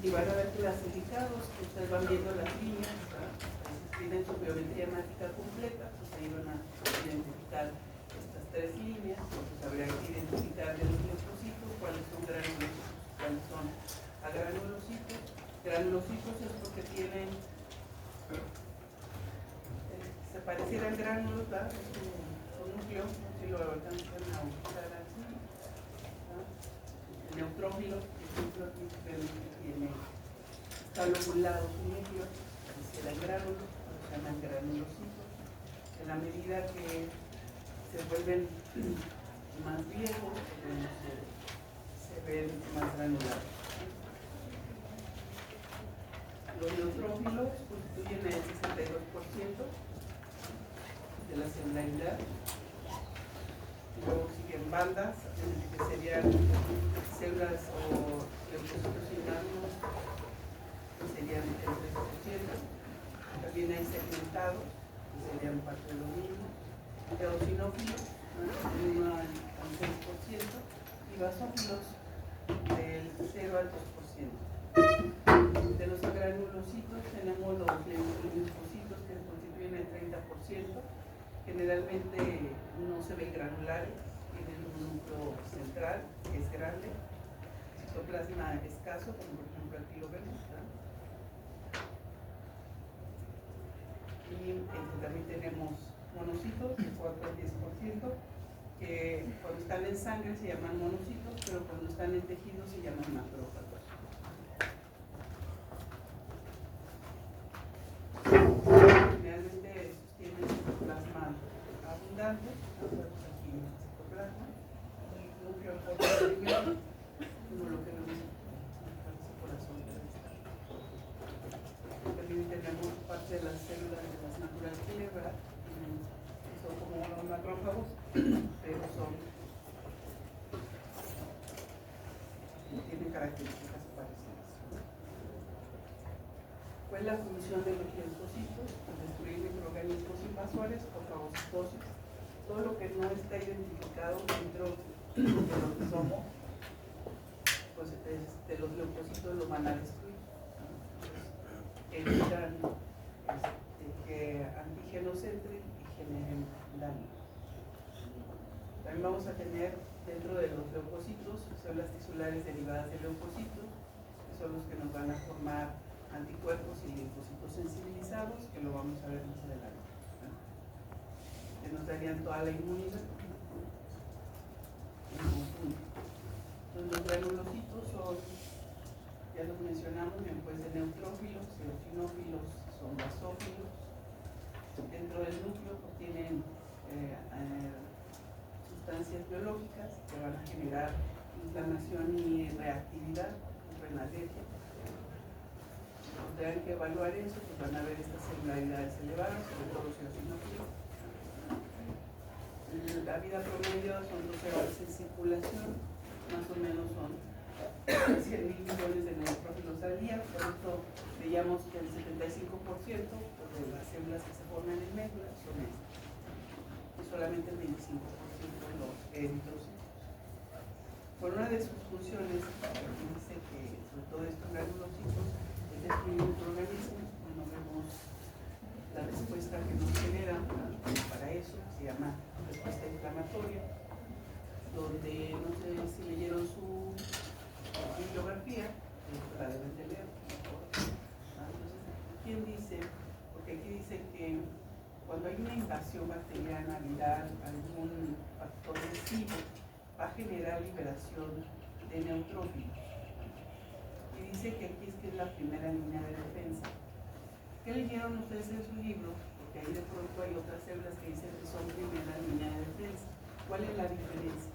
y van a ver clasificados, que ustedes van viendo las líneas, tienen su biometría hemática completa, pues ahí van a identificar estas tres líneas, pues habría que identificar de los leucocitos cuáles son granulocitos, cuáles son agranulocitos. Granulocitos es porque tienen, se parecieran gránulos, ¿verdad? Es un núcleo, si lo alcanzan a usar así, ¿verdad? El neutrófilo, por ejemplo, aquí tiene, está lobulado su núcleo, se dan gránulos, se llaman granulocitos. En la medida que se vuelven más viejos, se ven más granulados. Los neutrófilos constituyen el 62% de la celularidad. Luego siguen bandas, que serían células o leucocitos inmaduros, que serían el 3%. También hay segmentados, que serían parte de lo mismo. Eosinófilos, del 1 al 6%, y basófilos del 0 al 2%. De los agranulocitos tenemos los linfocitos que constituyen el 30%. Generalmente no se ven granulares, tienen un núcleo central que es grande, citoplasma escaso, como por ejemplo aquí lo vemos, ¿verdad? Y también tenemos monocitos de 4 al 10%, que cuando están en sangre se llaman monocitos, pero cuando están en tejidos se llaman macrófagos. Generalmente tienen citoplasma abundante, aquí en el citoplasma, y núcleo en forma de primero, como lo que vemos en el corazón de esta. También tenemos parte de las células de las natural killer, ¿verdad? Que son como unos macrófagos, pero tienen características parecidas. ¿Cuál es la función de los leucocitos? Destruir microorganismos invasores o fagocitosis. Todo lo que no está identificado dentro de lo que somos, pues los leucocitos lo van a destruir. Evitan que antígenos entren y generen daño. También vamos a tener dentro de los leucocitos células tisulares derivadas de leucocitos, que son los que nos van a formar anticuerpos y linfocitos sensibilizados, que lo vamos a ver más adelante, ¿no? Que nos darían toda la inmunidad en conjunto. Entonces, los granulocitos son, ya los mencionamos, bien, pueden ser neutrófilos, eosinófilos, son basófilos. Dentro del núcleo pues, tienen sustancias biológicas que van a generar inflamación y reactividad, alergia. Tendrán que evaluar eso, pues van a ver estas celularidades elevadas, sobre todo los eosinófilos. La vida promedio son 12 horas en circulación, más o menos son 100.000 millones de neutrófilos al día, por eso veíamos que el 75% de las células que se forman en médula son estas, y solamente el 25% los eritrocitos. Por una de sus funciones, dice que sobre todo estos granulocitos es destruir microorganismos. Cuando vemos la respuesta que nos generan para eso, se llama respuesta inflamatoria, donde no sé si leyeron su bibliografía, la deben de leer. Entonces, ¿quién dice? Porque aquí dice que cuando hay una invasión bacteriana, viral, algún factor lesivo, va a generar liberación de neutrófilos. Y dice que aquí es la primera línea de defensa. ¿Qué leyeron ustedes en su libro? Porque ahí de pronto hay otras células que dicen que son primera línea de defensa. ¿Cuál es la diferencia?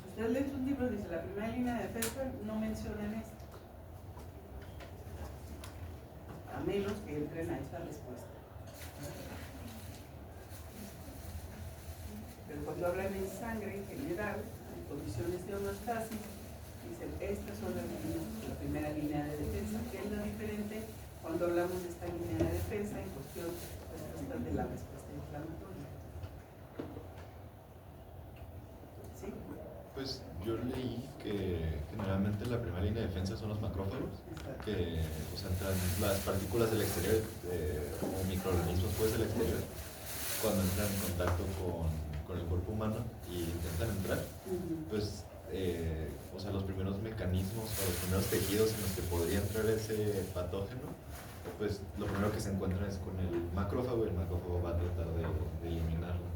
Si ustedes leen sus libros, dice la primera línea de defensa, no mencionan esto, a menos que entren a esta respuesta. Pero cuando hablan en sangre en general, en condiciones de homeostasis, dicen estas son las líneas, la primera línea de defensa. ¿Qué es lo diferente cuando hablamos de esta línea de defensa en cuestión de la respuesta inflamatoria? Pues yo leí que generalmente la primera línea de defensa son los macrófagos, que o sea, entran las partículas del exterior o microorganismos pues del exterior, cuando entran en contacto con el cuerpo humano y intentan entrar, pues o sea, los primeros mecanismos o los primeros tejidos en los que podría entrar ese patógeno, pues lo primero que se encuentran es con el macrófago y el macrófago va a tratar de eliminarlo.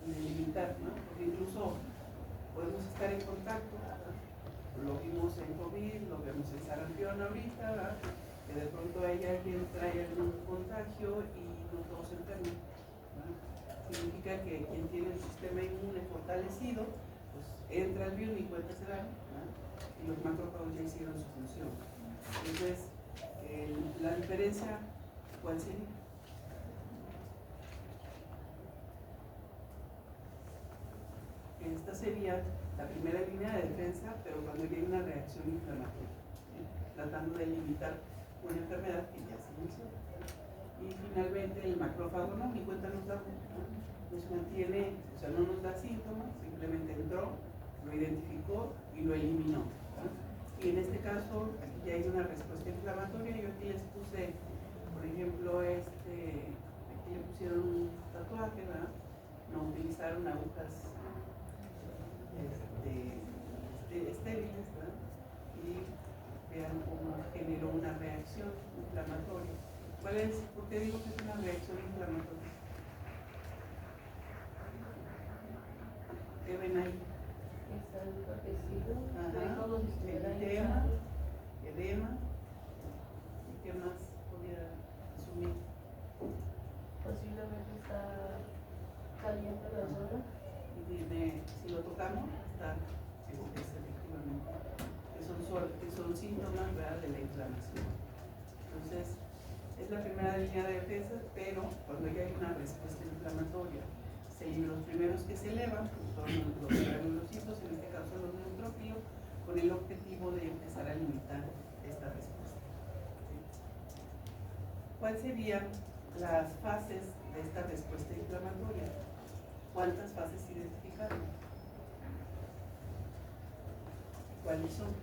De limitar, ¿no? Porque incluso podemos estar en contacto, ¿verdad? Lo vimos en COVID, lo vemos en sarampión ahorita, ¿verdad? Que de pronto hay alguien trae algún contagio y no todos se enferman, ¿verdad? Significa que quien tiene el sistema inmune fortalecido, pues entra el virus y cuenta se da, ¿verdad? Y los macrófagos ya hicieron su función. Entonces, la diferencia, ¿cuál sería? Esta sería la primera línea de defensa, pero cuando hay una reacción inflamatoria, tratando de limitar una enfermedad que ya se inició. Y finalmente el macrófago no, ni cuenta nos da, nos mantiene, o sea, no nos da síntomas, simplemente entró, lo identificó y lo eliminó, ¿no? Y en este caso, aquí ya hay una respuesta inflamatoria. Yo aquí les puse, por ejemplo, aquí le pusieron un tatuaje, ¿verdad? No utilizaron agujas estériles, ¿verdad? Y vean cómo generó una reacción inflamatoria. ¿Por qué digo que es una reacción inflamatoria? ¿Qué ven ahí? Está entorpecido, Ajá. Edema. ¿Y qué más podría asumir? Posiblemente está caliente la zona. Y si lo tocamos, está efectivamente. Que son síntomas, ¿verdad?, de la inflamación. Entonces, es la primera línea de defensa, pero cuando ya hay una respuesta inflamatoria, los primeros que se elevan son los granulocitos, en este caso los neutrófilos, con el objetivo de empezar a limitar esta respuesta. ¿Cuáles serían las fases de esta respuesta inflamatoria? ¿Cuántas fases identificaron? ¿Cuáles son?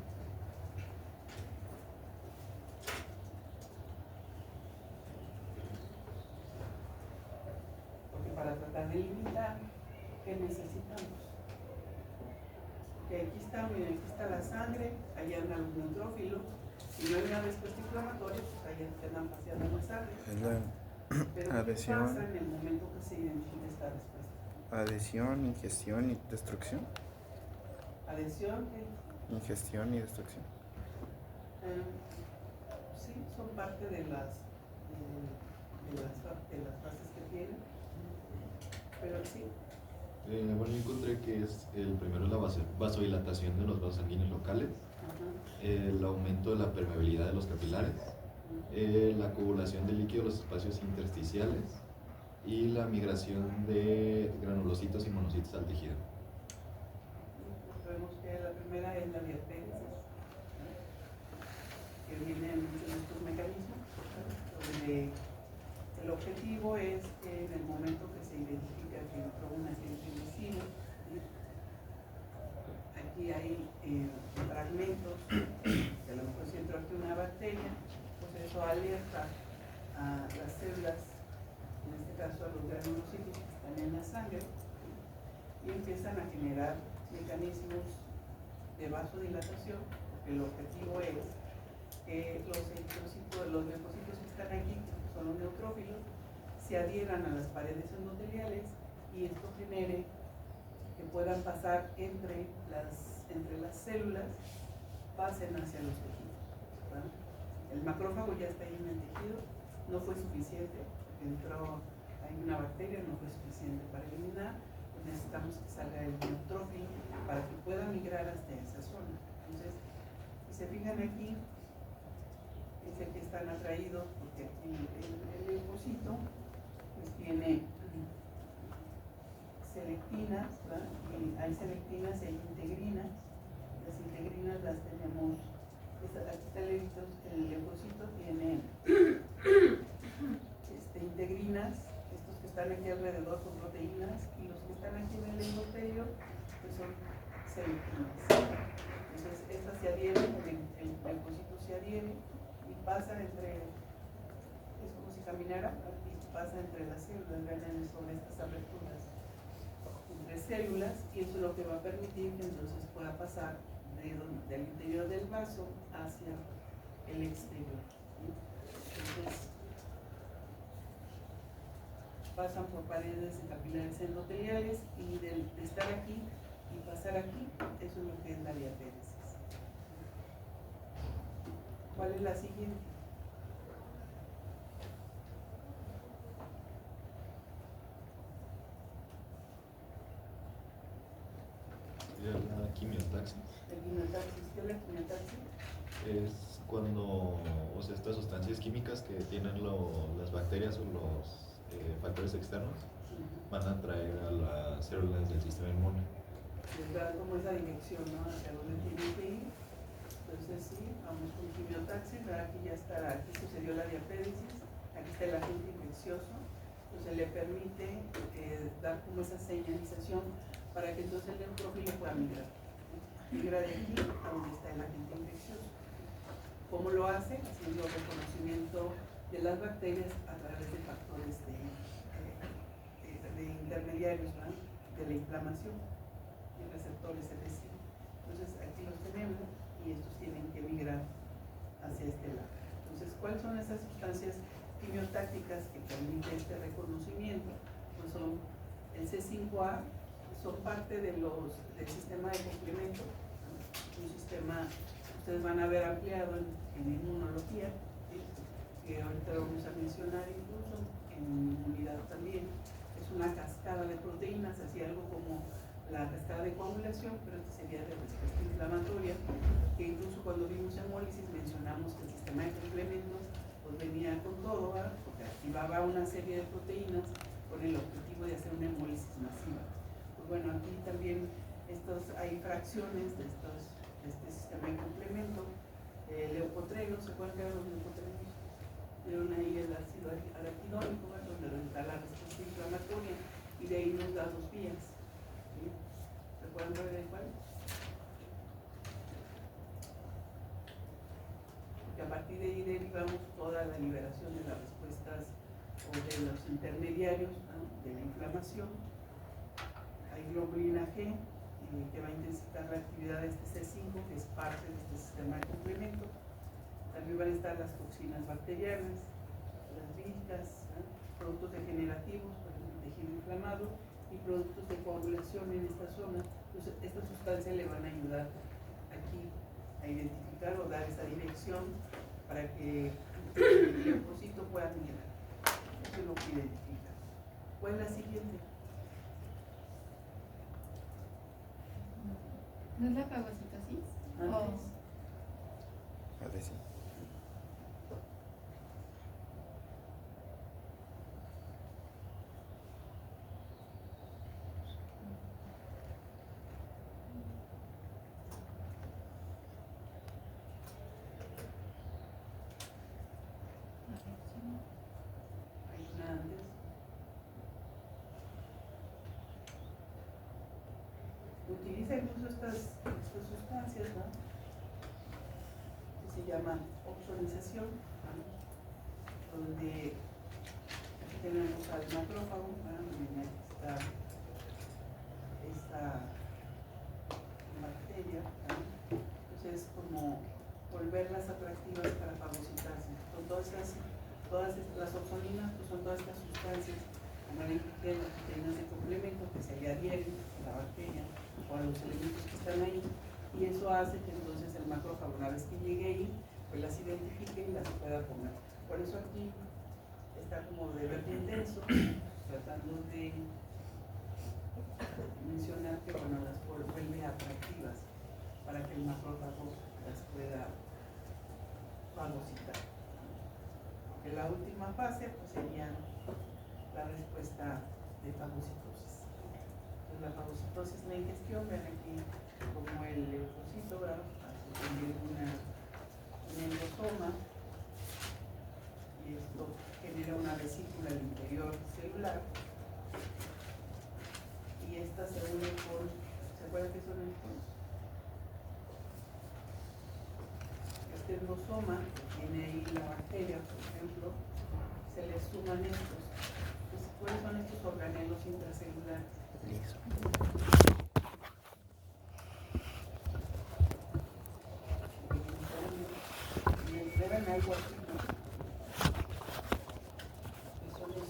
Porque para tratar de limitar, ¿qué necesitamos? Porque aquí está la sangre, allá anda los neutrófilos. Si no hay una respuesta inflamatoria, pues allá se andan paseando la sangre. Pero Adhesión. ¿qué pasa en el momento que se identifica esta respuesta? Adhesión, ingestión y destrucción. Adhesión, ¿qué? Ingestión y destrucción. Sí, son parte de las fases que tienen, pero sí. Bueno, yo encontré que el primero es la vasodilatación de los vasos sanguíneos locales, el aumento de la permeabilidad de los capilares, la coagulación de líquido en los espacios intersticiales y la migración de granulocitos y monocitos al tejido. Vemos que la primera es la diapéresis, que viene en muchos de estos mecanismos, donde el objetivo es que en el momento que se identifica que entró un agente invisible, aquí hay fragmentos, que a lo mejor si entró aquí una bacteria, pues eso alerta a las células, en este caso a los granulocitos que están en la sangre, y empiezan a generar mecanismos de vasodilatación, porque el objetivo es que los linfocitos que están aquí, que son los neutrófilos, se adhieran a las paredes endoteliales y esto genere que puedan pasar entre las células, pasen hacia los tejidos, ¿verdad? El macrófago ya está ahí en el tejido, no fue suficiente, hay una bacteria, no fue suficiente para eliminar, pues necesitamos que salga el neutrófilo para que pueda migrar hasta esa zona. Entonces, si se fijan aquí, dice que están atraídos porque aquí el linfocito pues tiene selectinas, ¿verdad? Y hay selectinas y hay integrinas. Las integrinas las tenemos, aquí está el linfocito tiene integrinas, estos que están aquí alrededor son proteínas, y los que están aquí en el endotelio pues son células. Entonces, esta se adhiere, el leucocito se adhiere y pasa entre, es como si caminara y pasa entre las células, vean sobre estas aberturas entre células, y eso es lo que va a permitir que entonces pueda pasar del interior del vaso hacia el exterior. ¿Sí? Entonces, pasan por paredes de capilares endoteliales y de estar aquí y pasar aquí, eso es lo que es la diapéresis. ¿Cuál es la siguiente? La quimiotaxis. El quimiotaxis. ¿Qué es la quimiotaxis? Es cuando, o sea, estas sustancias químicas que tienen las bacterias o los factores externos van a atraer a las células del sistema inmune. Les da como esa dirección, ¿no? Hacia dónde tienen que ir. Entonces sí, vamos con quimiotaxis, ¿verdad? Aquí ya está, aquí sucedió la diapéresis, aquí está el agente infeccioso, entonces le permite dar como esa señalización para que entonces el neutrófilo pueda migrar. Migra de aquí a donde está el agente infeccioso. ¿Cómo lo hace? Haciendo reconocimiento de las bacterias a través de factores de intermediarios, ¿verdad? De la inflamación, de receptores, es decir. Entonces aquí los tenemos y estos tienen que migrar hacia este lado. Entonces, ¿cuáles son esas sustancias quimiotácticas que permiten este reconocimiento? Pues son el C5A, son parte del sistema de complemento, un sistema que ustedes van a ver ampliado en inmunología, ¿sí? Que ahorita lo vamos a mencionar incluso en inmunidad también. Es una cascada de proteínas, así algo como la cascada de coagulación, pero este sería de respuesta inflamatoria, que incluso cuando vimos hemólisis mencionamos que el sistema de complementos pues venía con todo, ¿verdad? Porque activaba una serie de proteínas con el objetivo de hacer una hemólisis masiva. Pues bueno, aquí también hay fracciones de este sistema de complemento, leucotrelos, ¿se acuerdan que eran los leucotrelos? Vieron ahí el ácido araquidónico, donde está la respuesta inflamatoria, y de ahí nos da dos vías. ¿Sí? ¿Se acuerdan de cuál? Porque a partir de ahí derivamos toda la liberación de las respuestas o de los intermediarios, ¿no? De la inflamación. Hay globulina G, que va a intensificar la actividad de este C5, que es parte de este sistema de complemento. También van a estar las toxinas bacterianas, las víricas, ¿no? Productos degenerativos, por ejemplo, el tejido inflamado, y productos de coagulación en esta zona. Entonces, estas sustancias le van a ayudar aquí a identificar o dar esa dirección para que el leucocito pueda migrar. Eso es lo que identifica. ¿Cuál es la siguiente? ¿No es la fagocitosis? Antes. Adhesión. Hay una antes. Utiliza incluso estas sustancias, ¿no? Que se llama oxonización, ¿no? Donde aquí tenemos al macrófago, ¿no? Donde está esta bacteria, ¿no? Entonces es como volverlas atractivas para fagocitarse. Con todas las oxoninas, pues son todas estas sustancias como el de las proteínas de complemento que se le adhieren a la bacteria o a los elementos que están ahí, y eso hace que entonces el macrófago, una vez que llegue ahí, pues las identifique y las pueda comer. Por eso aquí está como de verde intenso, tratando de mencionar que bueno, las vuelve atractivas para que el macrófago las pueda fagocitar. Que la última fase pues sería la respuesta de fagocitosis. Entonces, la fagocitosis es la ingestión, ven aquí como el leucocito, ¿verdad? Hace también un endosoma, y esto genera una vesícula al interior celular, y esta se une con, ¿se recuerdan que son endosomos. Este endosoma que tiene ahí la bacteria, por ejemplo, se le suman estos. Pues, ¿cuáles son estos organelos intracelulares? Y entregan algo así, ¿no? Que son estos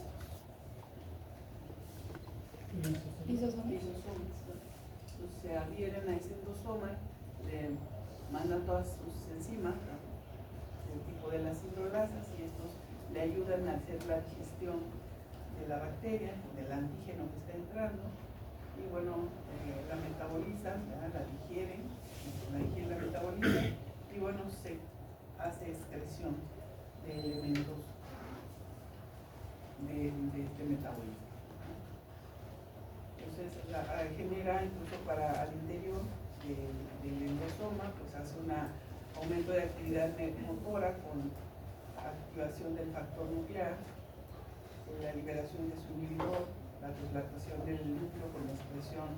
Lisosomas. lisosomas, ¿no? Entonces se adhieren a ese endosoma, le mandan todas sus enzimas, ¿no? El tipo de las hidrolasas, y estos le ayudan a hacer la digestión de la bacteria, del antígeno que está entrando, y bueno, la metabolizan, ¿verdad? La digieren, la metabolizan, y bueno, se hace excreción de elementos de este metabolismo. Entonces genera incluso para al interior del endosoma, pues hace un aumento de actividad motora con activación del factor nuclear, la liberación de su inhibidor, la traslación del núcleo con la expresión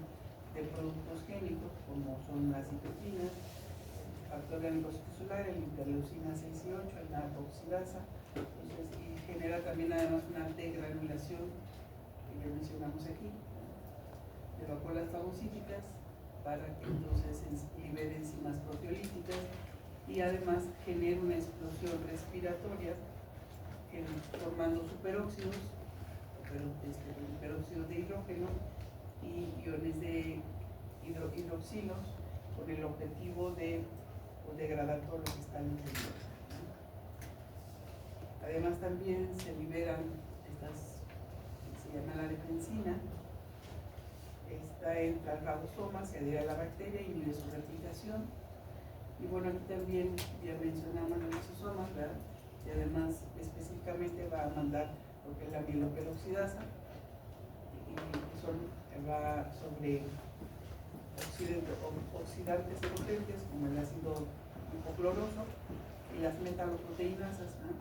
de productos químicos como son las citoquinas, el factor granulocitolar, el interleucina 6 y 8, el NAC-oxidasa. Entonces, y genera también además una degranulación que ya mencionamos aquí, de vacuolas fagocíticas para que entonces libere enzimas proteolíticas y además genera una explosión respiratoria formando superóxidos, peróxidos de hidrógeno y iones de hidroxilos con el objetivo de degradar todo lo que está en el interior. Además también se liberan estas, se llama la defensina. Esta entra al ribosoma, se adhiere a la bacteria y inhibe su replicación. Y bueno, aquí también ya mencionamos los lisosomas, ¿verdad? Y además específicamente va a mandar lo que es la mieloperoxidasa, y va sobre oxidantes potentes como el ácido hipocloroso y las metaloproteinasas, ¿no?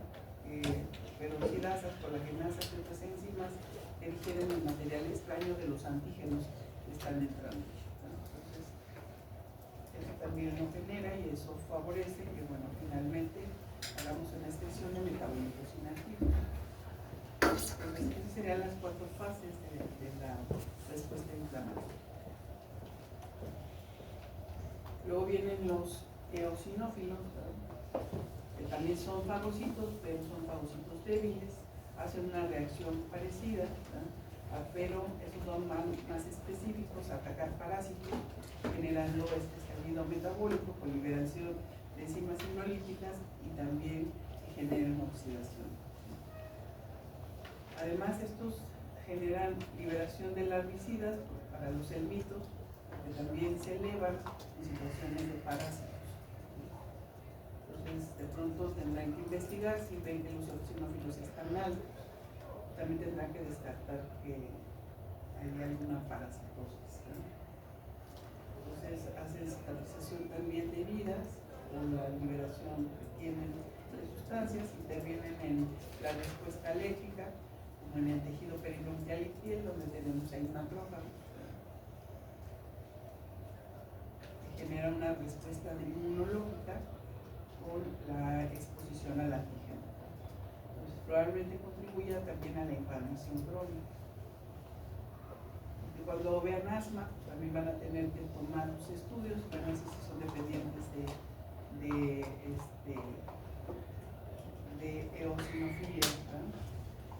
Peroxidasas, colagenasas y otras enzimas que digieren el material extraño de los antígenos que están entrando, ¿no? Entonces, eso también lo genera y eso favorece que, bueno, finalmente hagamos una extensión de metabolitos inactivos. Entonces, esas serían las 4 fases de la respuesta inflamatoria. Luego vienen los eosinófilos, ¿verdad? Que también son fagocitos, pero son fagocitos débiles, hacen una reacción parecida, ¿verdad? Pero esos son más específicos a atacar parásitos, generando este estallido metabólico con liberación de enzimas hidrolíticas y también generan oxidación. Además, estos generan liberación de larvicidas para los helmintos, que también se elevan en situaciones de parásitos. Entonces, de pronto tendrán que investigar si ven que los eosinófilos están altos. También tendrán que descartar que hay alguna parasitosis, ¿no? Entonces, hacen cicatrización también de heridas o la liberación que tienen de sustancias, intervienen en la respuesta alérgica, como en el tejido peribronquial y piel, donde tenemos ahí una trofa, que genera una respuesta inmunológica con la exposición al antígeno. Entonces, probablemente contribuya también a la inflamación crónica. Y cuando vean asma, también van a tener que tomar los estudios, van a ver si son dependientes de eosinofilia, ¿verdad?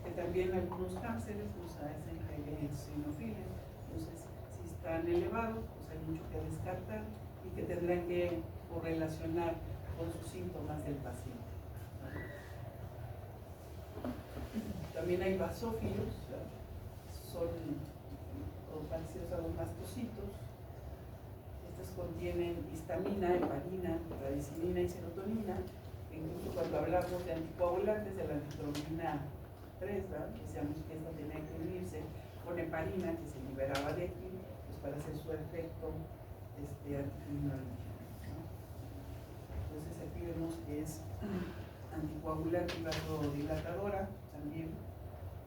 Que también algunos cánceres nos hacen eosinofilia. Entonces, si están elevados, pues hay mucho que descartar y que tendrán que correlacionar con sus síntomas del paciente. También hay basófilos, ¿verdad? Son parecidos a los mastocitos. Estas contienen histamina, heparina, radicinina y serotonina. Incluso cuando hablamos de anticoagulantes, de la nitroglina 3, ¿verdad? Decíamos que esta tenía que unirse con heparina, que se liberaba de aquí, pues para hacer su efecto anticoagulante. Entonces aquí vemos que es anticoagulante y vasodilatadora también,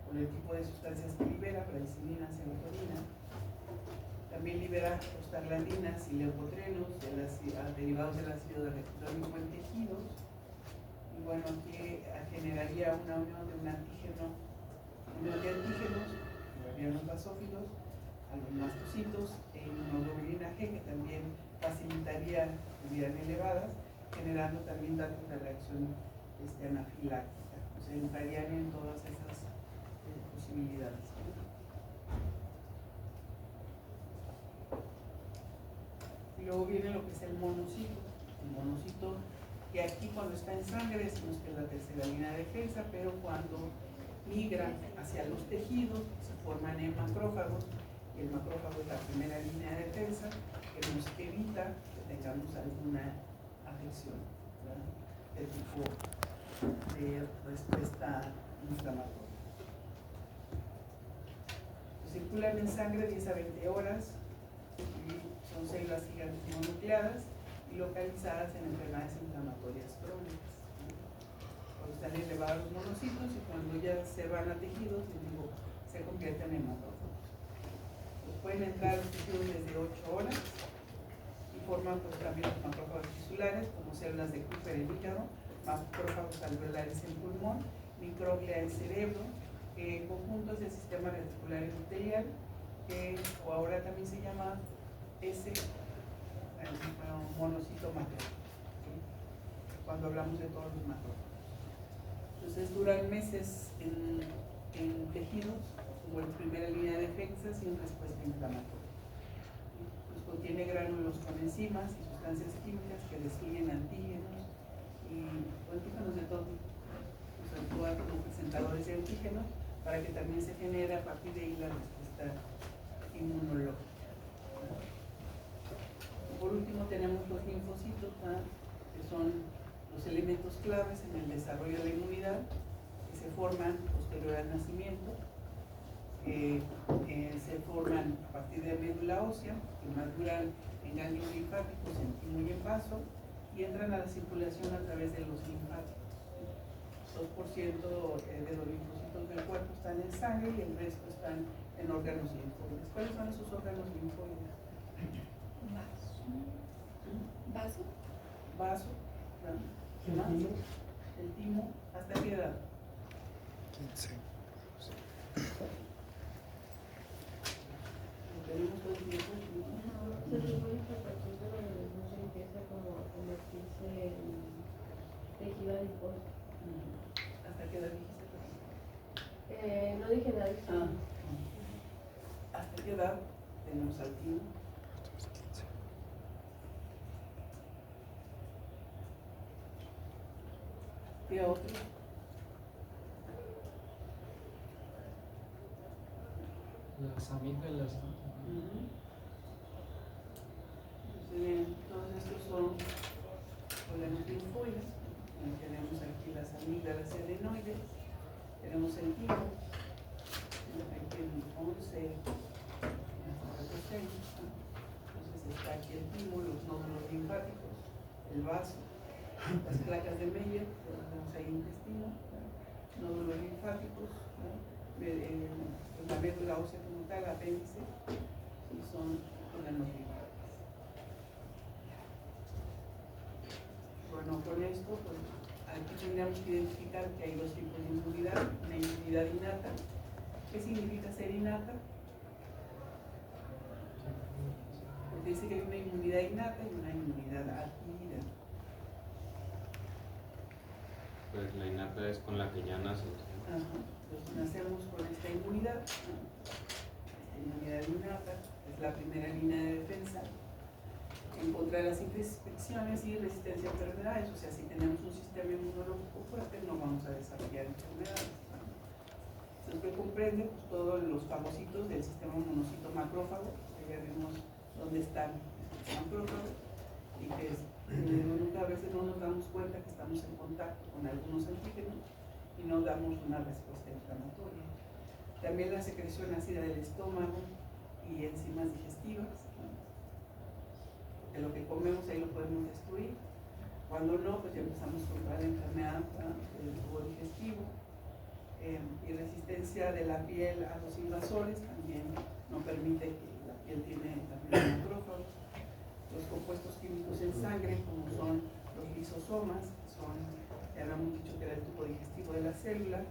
por el tipo de sustancias que libera, radicinina, serotonina. También libera prostaglandinas y leucotrenos, derivados del ácido reticólico en tejidos. Y bueno, aquí generaría una unión de un antígeno, unión de antígenos, que llevarían los basófilos, a los mastocitos, e inmunoglobulina G, que también facilitaría que estuvieran elevadas, generando también datos de reacción anafiláctica. O sea, entrarían en todas esas posibilidades. Y luego viene lo que es el monocito. El monocito, que aquí cuando está en sangre decimos que es la tercera línea de defensa, pero cuando migra hacia los tejidos se forman en macrófagos, y el macrófago es la primera línea de defensa que nos evita que tengamos alguna afección, ¿verdad?, de tipo de respuesta inflamatoria. Circulan en sangre 10 a 20 horas y son células gigantes mononucleadas y localizadas en enfermedades inflamatorias crónicas. Cuando están elevados los monocitos y cuando ya se van a tejidos, se convierten en macrófagos. Pueden entrar a los tejidos desde 8 horas y forman pues, también los macrófagos tisulares, como células de Kupffer en hígado, macrófagos alveolares en pulmón, microglia en cerebro, conjuntos del sistema reticular endotelial, o ahora también se llama monocito materno, ¿sí?, cuando hablamos de todos los macrófagos. Entonces duran meses en tejidos, como en primera línea de defensa, sin respuesta inflamatoria. Pues contiene gránulos con enzimas y sustancias químicas que describen antígenos y antígenos de todo tipo. Pues actúan como presentadores de antígenos para que también se genere a partir de ahí la respuesta inmunológica. Por último tenemos los linfocitos, que son los elementos claves en el desarrollo de la inmunidad, que se forman posterior al nacimiento, se forman a partir de médula ósea, que maduran en ganglios linfáticos, en timo y en vaso, y entran a la circulación a través de los linfáticos. 2% de los linfocitos del cuerpo están en sangre y el resto están en órganos linfoides. ¿Cuáles son esos órganos linfoides? Vaso. Vaso. ¿Qué más? El timo. ¿Hasta qué edad? 15. Tenemos todo el tiempo. Se supone que a partir de la adolescencia empieza como a convertirse en tejido adiposo. ¿Hasta qué edad dijiste? No dije nada. ¿Hasta qué edad tenemos al timo? ¿Qué otro? Las amígdalas. Todos estos son órganos linfoides. Tenemos aquí las amígdalas y adenoides, tenemos el timo, aquí el 11, entonces está aquí el timo, los nódulos linfáticos, el vaso, las placas de Meyer, tenemos ahí intestino, nódulos linfáticos, la médula ósea como tal, apéndice, y son órganos linfáticos. Bueno, con esto, pues aquí tendríamos que identificar que hay dos tipos de inmunidad, una inmunidad innata. ¿Qué significa ser innata? Porque dice que hay una inmunidad innata y una inmunidad adquirida. Pues la innata es con la que ya naces. Entonces nacemos con esta inmunidad, esta inmunidad innata, es la primera línea de defensa en contra de las infecciones y resistencia a enfermedades. O sea, si tenemos un sistema inmunológico fuerte, no vamos a desarrollar enfermedades. Entonces, ¿qué comprende? Pues todos los fagocitos del sistema monocito macrófago, que ya vimos dónde están los macrófagos, y que a veces no nos damos cuenta que estamos en contacto con algunos antígenos y no damos una respuesta inflamatoria. También la secreción ácida del estómago y enzimas digestivas. De lo que comemos ahí lo podemos destruir. Cuando no, pues ya empezamos con toda la enfermedad del tubo digestivo. Y resistencia de la piel a los invasores también no permite que la y él tiene también macrófagos. Los compuestos químicos en sangre, como son los lisosomas, que son, ya habíamos dicho que era el tubo digestivo de la célula,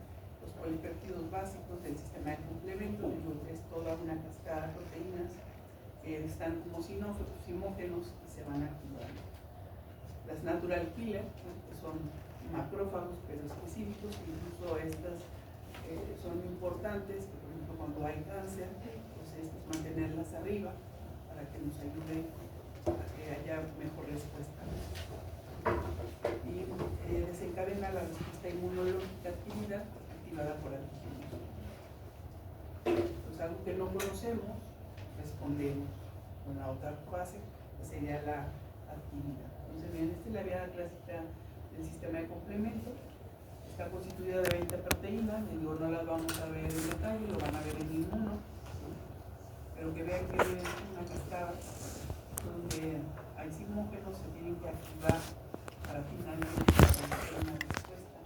los polipéptidos básicos del sistema de complementos, es toda una cascada de proteínas que están como simógenos y se van activando. Las natural killer, que son macrófagos pero específicos, incluso estas son importantes, por ejemplo cuando hay cáncer, pues estas mantenerlas arriba para que nos ayude a que haya mejor respuesta. Y desencadena la respuesta inmunológica adquirida, activada por antígenos. Pues algo que no conocemos, respondemos con la otra fase, que sería la adquirida. Entonces, bien, esta es la vía clásica del sistema de complemento. Está constituida de 20 proteínas, digo, no las vamos a ver en detalle, lo van a ver en ninguno, ¿sí? Pero que vean que es una cascada donde hay simógenos, se tienen que activar para finalmente hacer una respuesta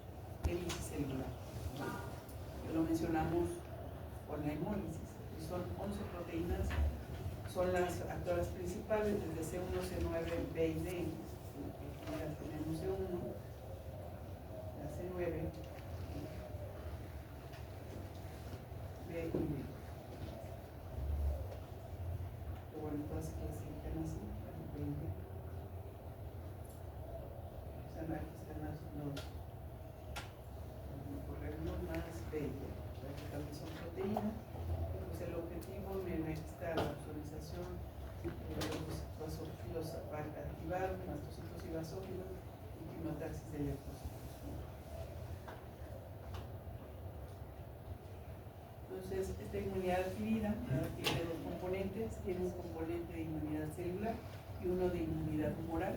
helicelular. Que lo mencionamos con la hemólisis, que son 11 proteínas, son las actoras principales desde C1, C9, B y D. Ya tenemos C1, la C9, B y D. Pero bueno, todas se clasifican así, B y D. O sea, aquí están los correctos más B y D. También son proteínas. Pues el objetivo, miren, aquí está la autorización de los basófilos para activar, mastocitos y basófilos y quimiotaxis de leucocitos. Entonces, esta inmunidad adquirida tiene dos componentes, tiene un componente de inmunidad celular y uno de inmunidad humoral.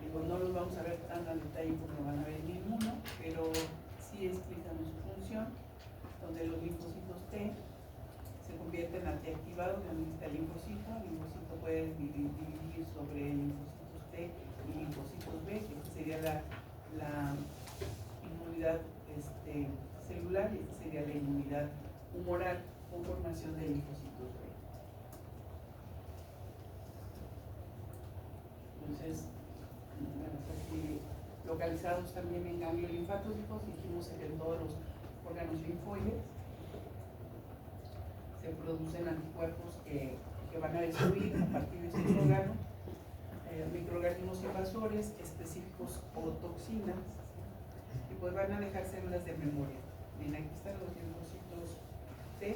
Digo, no los vamos a ver tan al detalle porque no van a ver ninguno, pero sí explican su función, donde los linfocitos T se convierten en antiactivados, donde está el linfocito puede dividir sobre linfocitos T y linfocitos B, que sería la inmunidad celular, y esta sería la inmunidad humoral con formación de linfocitos B. Entonces, bueno, aquí localizados también en ganglios linfáticos, dijimos que en todos los órganos linfoides se producen anticuerpos que van a destruir a partir de estos órganos microorganismos invasores específicos o toxinas, y pues van a dejar células de memoria. Bien, aquí están los linfocitos T,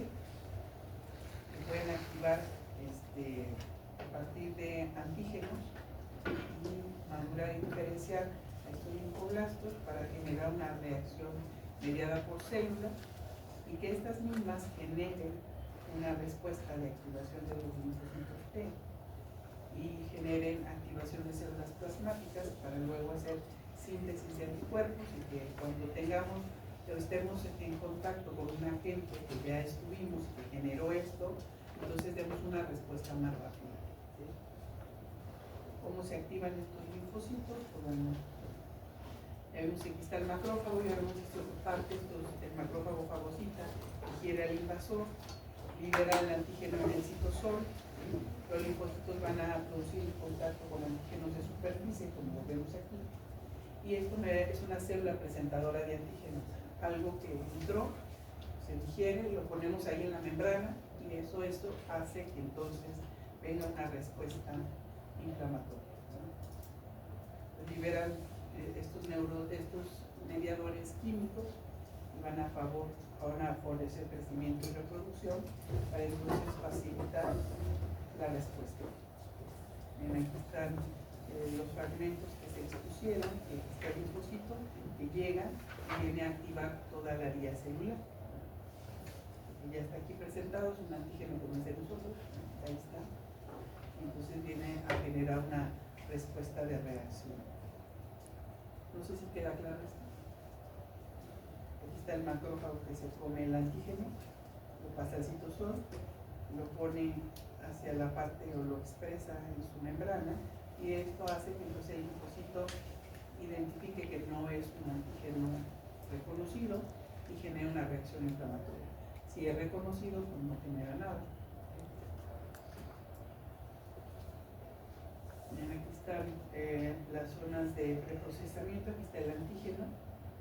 que pueden activar a partir de antígenos y madurar y diferenciar a estos linfoblastos para generar una reacción mediada por células, y que estas mismas generen una respuesta de activación de los linfocitos T y generen activación de células plasmáticas para luego hacer síntesis de anticuerpos, y que cuando tengamos o estemos en contacto con un agente que ya estuvimos, que generó esto, entonces demos una respuesta más rápida, ¿sí? ¿Cómo se activan estos linfocitos? Pues bueno, ya vimos que aquí está el macrófago, ya hemos visto partes, el macrófago fagocita que quiere al invasor, libera el antígeno en el citosol, los linfocitos van a producir contacto con antígenos de superficie, como vemos aquí, y esto es una célula presentadora de antígenos, algo que entró, se digiere, lo ponemos ahí en la membrana, y esto hace que entonces venga una respuesta inflamatoria, ¿no? Liberan estos mediadores químicos y van a favorecer crecimiento y reproducción para entonces facilitar la respuesta. Bien, aquí están los fragmentos que se expusieron, que está el linfocito que llega y viene a activar toda la vía celular. Y ya está aquí presentado, es un antígeno como es de nosotros, ahí está. Entonces viene a generar una respuesta de reacción. No sé si queda claro esto. Aquí está el macrófago que se come el antígeno, lo pasa al citosol, lo pone hacia la parte o lo expresa en su membrana, y esto hace que entonces el linfocito identifique que no es un antígeno reconocido y genera una reacción inflamatoria. Si es reconocido, pues no genera nada. están las zonas de preprocesamiento, aquí está el antígeno,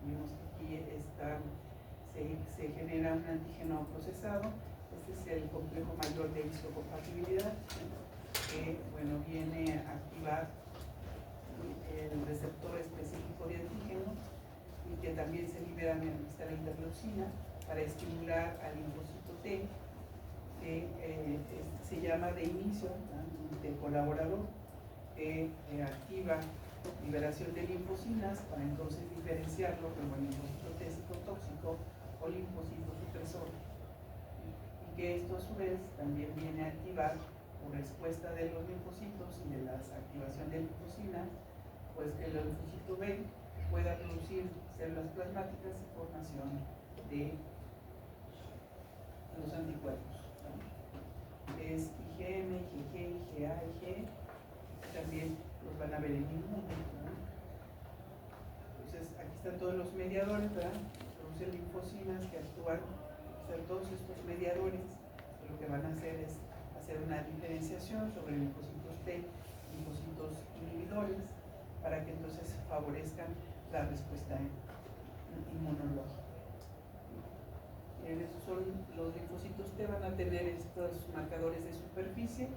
vemos que aquí se genera un antígeno procesado, este es el complejo mayor de histocompatibilidad, que bueno, viene a activar el receptor específico de antígeno y que también se libera mediante la interleucina para estimular al linfocito T, que se llama de inicio, de colaborador, que activa liberación de linfocinas para entonces diferenciarlo como linfocito T citotóxico o linfocito supresor, y que esto a su vez también viene a activar por respuesta de los linfocitos y de la activación de linfocinas, pues que el linfocito B pueda producir células plasmáticas y formación de los anticuerpos, ¿no? Es IgM, IgG, IgA, IG, también los van a ver en inmune, ¿no? Entonces aquí están todos los mediadores, ¿verdad? Producen linfocinas que actúan, están todos estos mediadores, que lo que van a hacer es hacer una diferenciación sobre linfocitos T, linfocitos inhibidores, para que entonces favorezcan la respuesta inmunológica. Esos son los linfocitos T, van a tener estos marcadores de superficie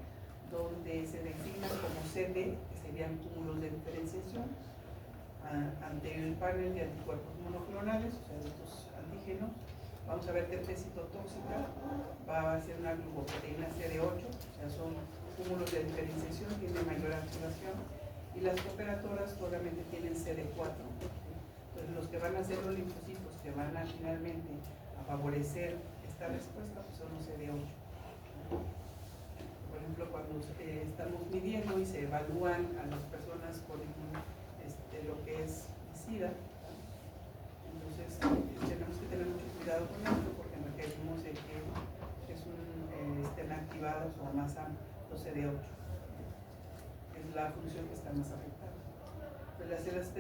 donde se designan como CD, que serían cúmulos de diferenciación, ante el panel de anticuerpos monoclonales, o sea, estos antígenos. Vamos a ver que el T citotóxica va a ser una glucoproteína CD8, o sea, son cúmulos de diferenciación, tiene mayor activación, y las cooperatoras solamente tienen CD4. Entonces, los que van a ser los linfocitos que van a finalmente a favorecer esta respuesta pues son los CD8. Por ejemplo, cuando estamos midiendo y se evalúan a las personas con lo que es SIDA, entonces tenemos que tener mucho cuidado con esto porque requerimos de que estén activados o más los CD8. Es la función que está más afectada. Pues las células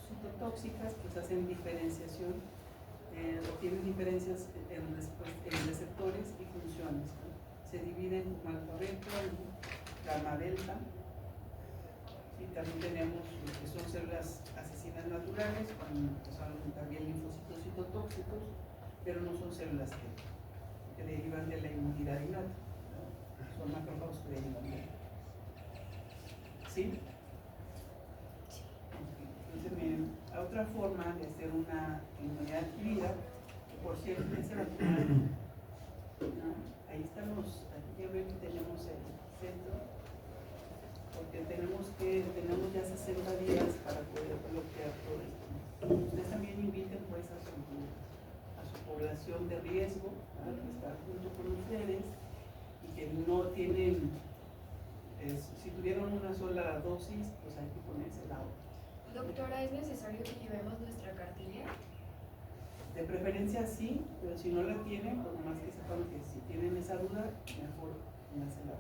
citotóxicas pues hacen diferenciación, tienen diferencias en receptores y funciones, ¿no? Se dividen como alfa beta y gamma delta, y también tenemos lo que son células asesinas naturales, que son también linfocitos citotóxicos, pero no son células que derivan de la inmunidad innata, ¿no? Son macrófagos que derivan de ella. ¿Sí? Entonces, miren, otra forma de hacer una inmunidad adquirida, que por cierto es la ¿no? Ahí estamos, aquí ya ven que tenemos el centro, porque tenemos ya 60 días para poder bloquear todo esto. Ustedes también inviten pues a su población de riesgo, ¿no? Que está junto con ustedes y que no tienen, si tuvieron una sola dosis, pues hay que ponerse la otra. Doctora, ¿es necesario que llevemos nuestra cartilla? De preferencia sí, pero si no la tienen, pues nomás que sepan que si tienen esa duda, mejor póngansela.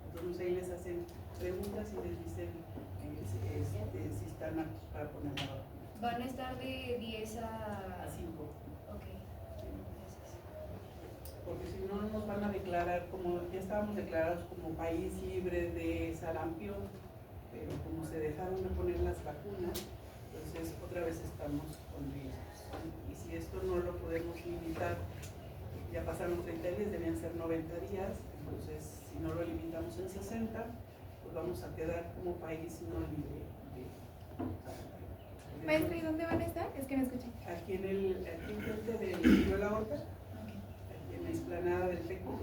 Entonces ahí les hacen preguntas y les dicen si están aptos para poner la vacuna. Van a estar de 10 A 5. Ok, gracias. Porque si no nos van a declarar, como ya estábamos declarados como país libre de sarampión, pero como se dejaron de poner las vacunas, entonces otra vez estamos con riesgos. Y si esto no lo podemos limitar, ya pasaron 30 días, debían ser 90 días, entonces si no lo limitamos en 60, pues vamos a quedar como país no libre de sarampión. Maestro, ¿y dónde van a estar? Es que no escuché. Aquí enfrente del Río La Horta, aquí en la explanada del TECO,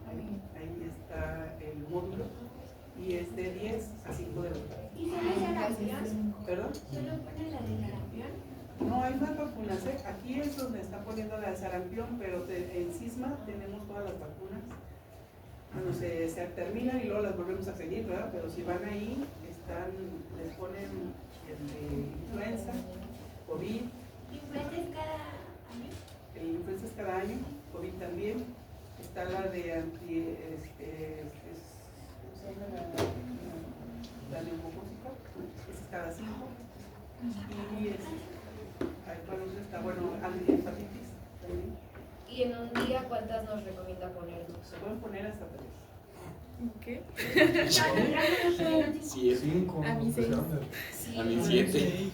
ahí está el módulo y es de 10 a 5 de la tarde. ¿Y solo es sarampión? ¿Perdón? ¿Solo ponen la de sarampión? No, hay más vacunas, ¿eh? Aquí es donde están poniendo la de sarampión, pero en Sisma tenemos todas las vacunas. Bueno, se terminan y luego las volvemos a seguir, ¿verdad? Pero si van ahí, les ponen el de influenza, COVID. ¿Influenza es cada año? El influenza es cada año, COVID también. Está la de ¿cómo se llama? La neumocócica, esa es cada 5. Y ¿cuál otra está? Bueno, antihepatitis también. ¿Y en un día cuántas nos recomienda ponernos? Se pueden poner hasta 3. ¿Qué? Sí, es Cinco. A mí 6. a mí 7.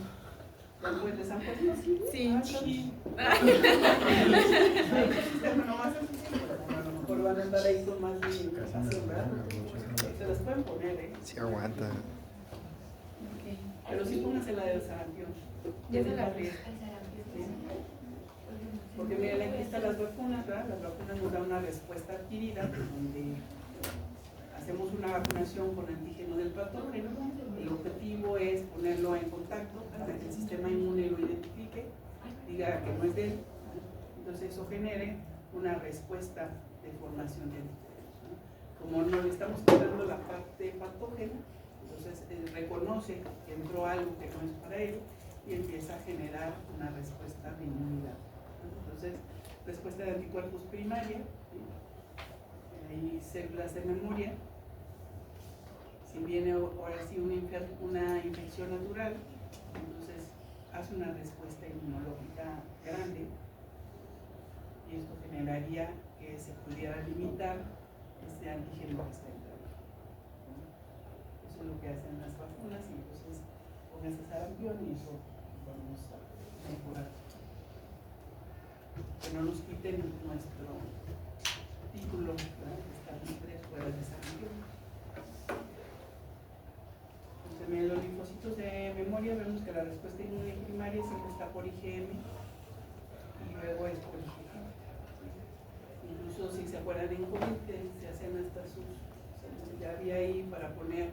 Pues les han puesto así. Sí. Sí. Bueno, más así, a lo mejor van a estar ahí con más limitación, ¿verdad? Se las pueden poner, ¿eh? Sí aguanta. Pero sí pónganse la del sarampión. Ya se la abrí. El sarampión. Porque miren, aquí están las vacunas, ¿verdad? Las vacunas nos dan una respuesta adquirida, donde hacemos una vacunación con antígeno del patógeno. El objetivo es ponerlo en contacto para que el sistema inmune lo identifique, diga que no es de él. Entonces eso genere una respuesta de formación de anticuerpos, ¿no? Como no le estamos quitando la parte patógena, entonces reconoce que entró algo que no es para él y empieza a generar una respuesta de inmunidad. Entonces, respuesta de anticuerpos primaria, ¿sí? Hay células de memoria. Si viene ahora sí una infección natural, entonces hace una respuesta inmunológica grande y esto generaría que se pudiera limitar este antígeno que está entrando. Eso es lo que hacen las vacunas y entonces pónganse sarampión y eso vamos a mejorar. Que no nos quiten nuestro título, ¿verdad? Que está libre fuera de sarampión. Entonces, en los linfocitos de memoria vemos que la respuesta inmune primaria siempre está por IgM y luego es por IgG. Incluso si se acuerdan en COVID, se hacen hasta ya había ahí para poner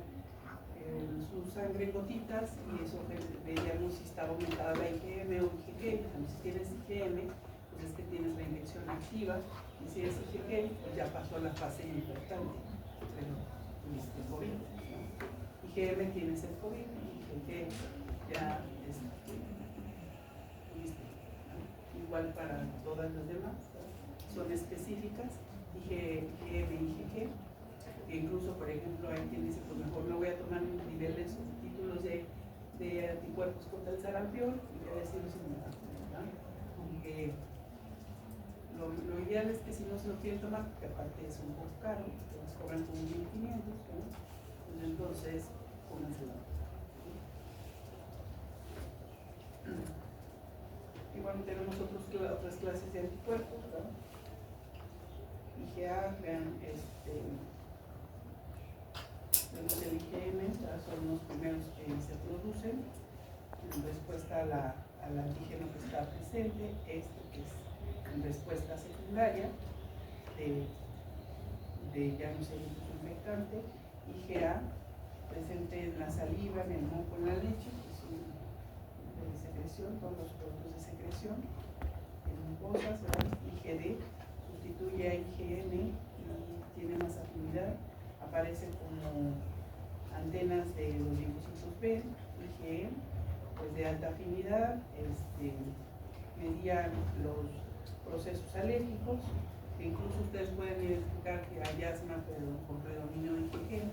su sangre en gotitas y eso veíamos si estaba aumentada la IgM o IgG. Si tienes IgM, pues es que tienes la inyección activa, y si es IgG, pues ya pasó la fase importante, pero tuviste COVID, ¿no? IgM tienes el COVID y IgG ya tuviste, ¿no? Igual para todas las demás, ¿no? Son específicas, IgM y IgG, que incluso, por ejemplo, hay quien dice, pues mejor me voy a tomar niveles o títulos de anticuerpos contra el sarampión y voy a decirlos inmediatamente, ¿no? Aunque lo ideal es que si no se lo quieren tomar, porque aparte es un poco caro, te los cobran como 1.500, ¿no? Pues entonces pónganselo. Y bueno, tenemos otras clases de anticuerpos, ¿no? IgA, vean, vemos el IgM, ¿verdad? Son los primeros que se producen en respuesta al antígeno que está presente, que es en respuesta secundaria de ya no ser infectante. IgA, presente en la saliva, en el moco, en la leche, que son de secreción, todos los productos de secreción, en mucosas, ¿verdad? IgD sustituye a IgM y tiene más afinidad, aparece como antenas de los linfocitos B. IgE, pues de alta afinidad, medían los procesos alérgicos, que incluso ustedes pueden identificar que hay asma pero con predominio de IgG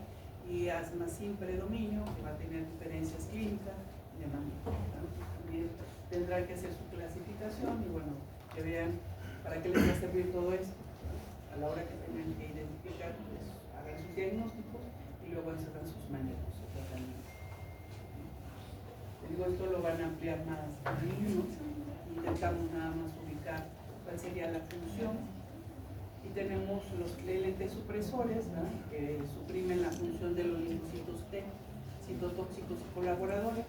y asma sin predominio, que va a tener diferencias clínicas y demás, ¿no? También tendrán que hacer su clasificación y bueno, que vean para qué les va a servir todo esto, ¿no? A la hora que tengan que identificar, pues hagan sus diagnósticos y luego hagan sus manejos, su tratamiento. Digo, esto lo van a ampliar más a niños, intentamos nada más ubicar cuál sería la función. Y tenemos los LT supresores, ¿no? Que suprimen la función de los linfocitos T, citotóxicos y colaboradores,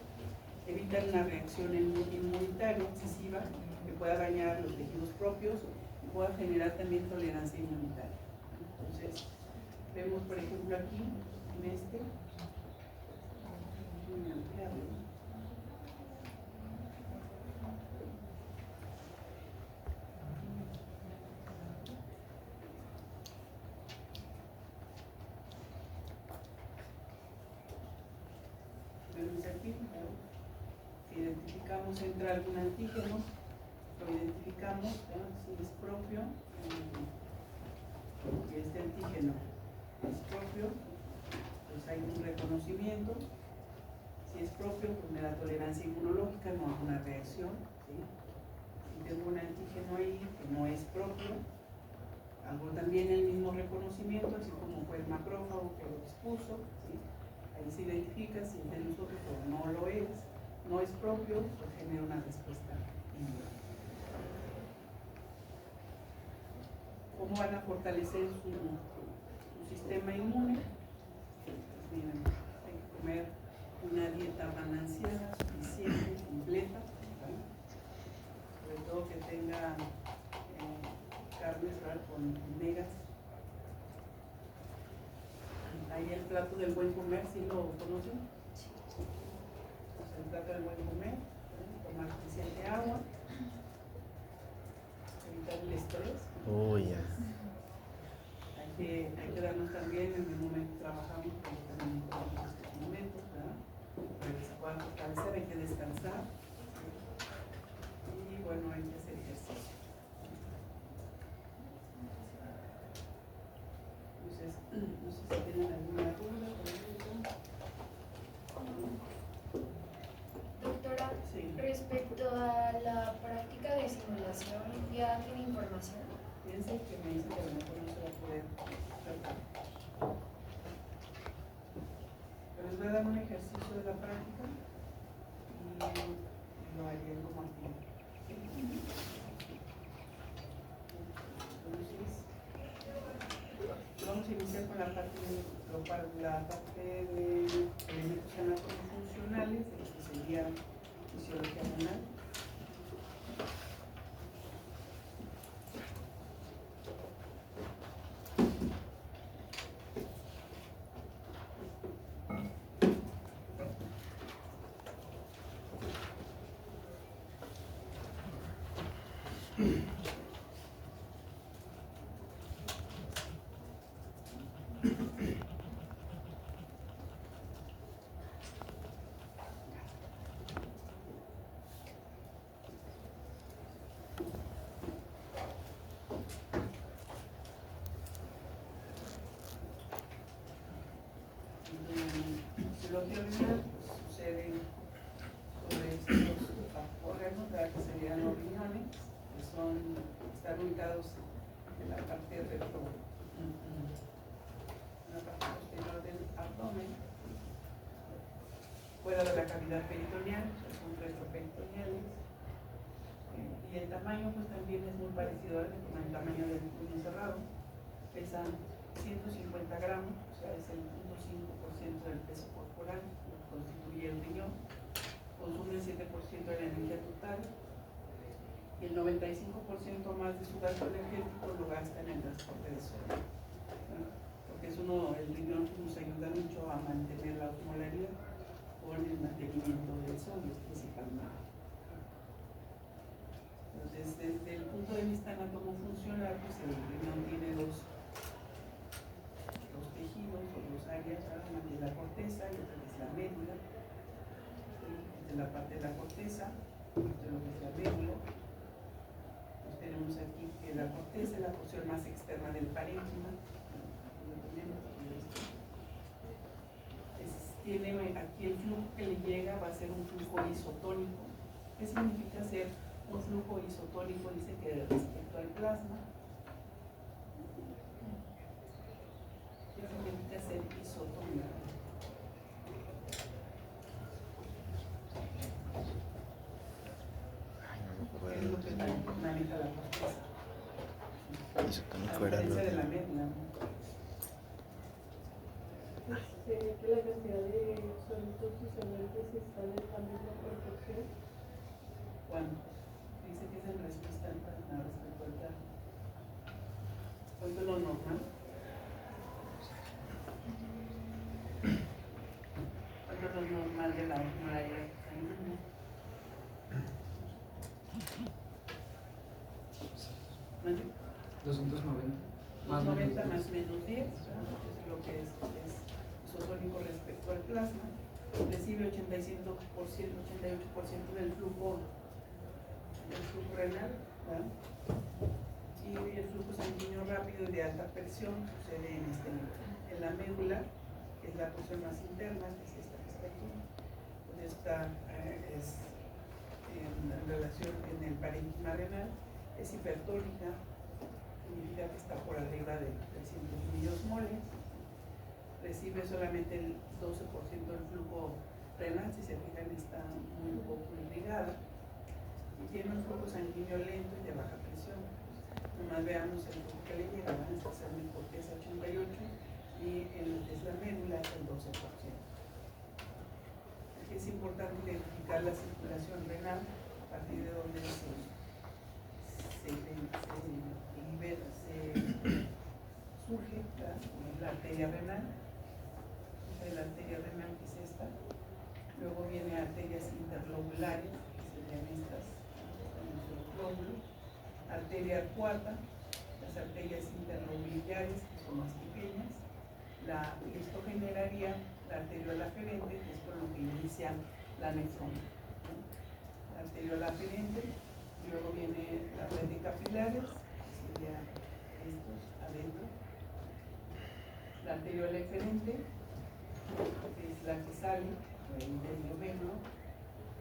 evitan una reacción inmunitaria excesiva que pueda dañar los tejidos propios y pueda generar también tolerancia inmunitaria. Entonces, vemos por ejemplo aquí, en muy ampliable. Aquí, si identificamos entre algún antígeno, lo identificamos, ¿no? Si es propio, y este antígeno es propio, pues hay un reconocimiento. Si es propio, pues me da tolerancia inmunológica, no hago una reacción, ¿sí? Si tengo un antígeno ahí que no es propio, hago también el mismo reconocimiento, así como fue el macrófago que lo expuso, ¿sí? Ahí se identifica si es de nosotros o no lo es, no es propio, pues genera una respuesta inmune. ¿Cómo van a fortalecer su sistema inmune? Pues miren, hay que comer una dieta balanceada, suficiente, completa, ¿vale? Sobre todo que tenga carnes, ¿verdad? Con omegas. Ahí el plato del buen comer, ¿sí lo conocen? Pues el plato del buen comer, ¿vale? Tomar suficiente agua, evitar el estrés. Oh, ya. Hay que darnos también en el momento que trabajamos, porque también tenemos estos momentos, ¿verdad? Para que se pueda fortalecer, hay que descansar. Y bueno, hay que hacer ejercicio. Entonces, no sé si tienen alguna duda, pregunta. Doctora, Sí. respecto a la práctica de simulación, ¿ya tiene información? Fíjense que me dice que a lo mejor no se va a poder tratar. Pero les voy a dar un ejercicio de la práctica y lo harían como activo. Entonces, vamos a iniciar con la parte de elementos anatomofuncionales, de lo que sería fisiología renal. Fisiología renal sucede sobre estos órganos, que serían los riñones, que están ubicados en la parte posterior del abdomen, fuera de la cavidad peritoneal, son retroperitoneales, y el tamaño pues también es muy parecido al tamaño del puño cerrado, pesan 150 gramos, o sea, es el 0.5% del peso corporal, lo constituye el riñón, consume el 7% de la energía total y el 95% más de su gasto energético lo gasta en el transporte de sodio, ¿no? Porque el riñón nos ayuda mucho a mantener la osmolaridad con el mantenimiento del sodio principalmente. Entonces, desde el punto de vista anatomofuncional, pues el riñón tiene dos tejidos o dos áreas, una que es la corteza y otra que es la médula. Esta es la parte de la corteza, esto es lo que es la médula. Pues tenemos aquí que la corteza es la porción más externa del parénquima. Tiene aquí el flujo que le llega, va a ser un flujo isotónico. ¿Qué significa ser un flujo isotónico? Dice que respecto al plasma. ¿Qué significa ser isotónico? ¿Qué es lo que maneja la corteza? Isotónico A era lo diferencia de de... la médula, ¿no? Sería que la cantidad de sólidos disolventes está en la misma proporción. Cuando dice que es en respuesta al plasma respecto al plasma. ¿Cuánto es lo normal? ¿Cuánto es lo normal de la osmolaridad sanguínea? 290. 290 más menos 10, ¿no? Es lo que es isotónico respecto al plasma. Recibe 88% del flujo renal, ¿verdad? Y el flujo sanguíneo rápido y de alta presión sucede en este nivel. En la médula, que es la porción más interna, que es esta que está aquí, pues esta es en relación en el parénquima renal, es hipertónica, significa que está por arriba de 300 millomoles. Recibe solamente el 12% del flujo renal, si se fijan está muy poco irrigada, y tiene un flujo sanguíneo lento y de baja presión. Nomás veamos el flujo que le llega, van a estar en corteza 88 y en la médula es el 12%. Aquí es importante identificar la circulación renal a partir de donde surge la arteria renal. La arteria renal, que es esta. Luego viene arterias interlobulares, que serían estas, los lóbulos. Arteria arcuata, las arterias interlobuliares, que son más pequeñas. Y esto generaría la arteriola aferente, que es con lo que inicia la nefrona. La arteriola aferente, y luego viene la red de capilares, que sería estos adentro. La arteriola eferente, que es la que sale del glomérulo,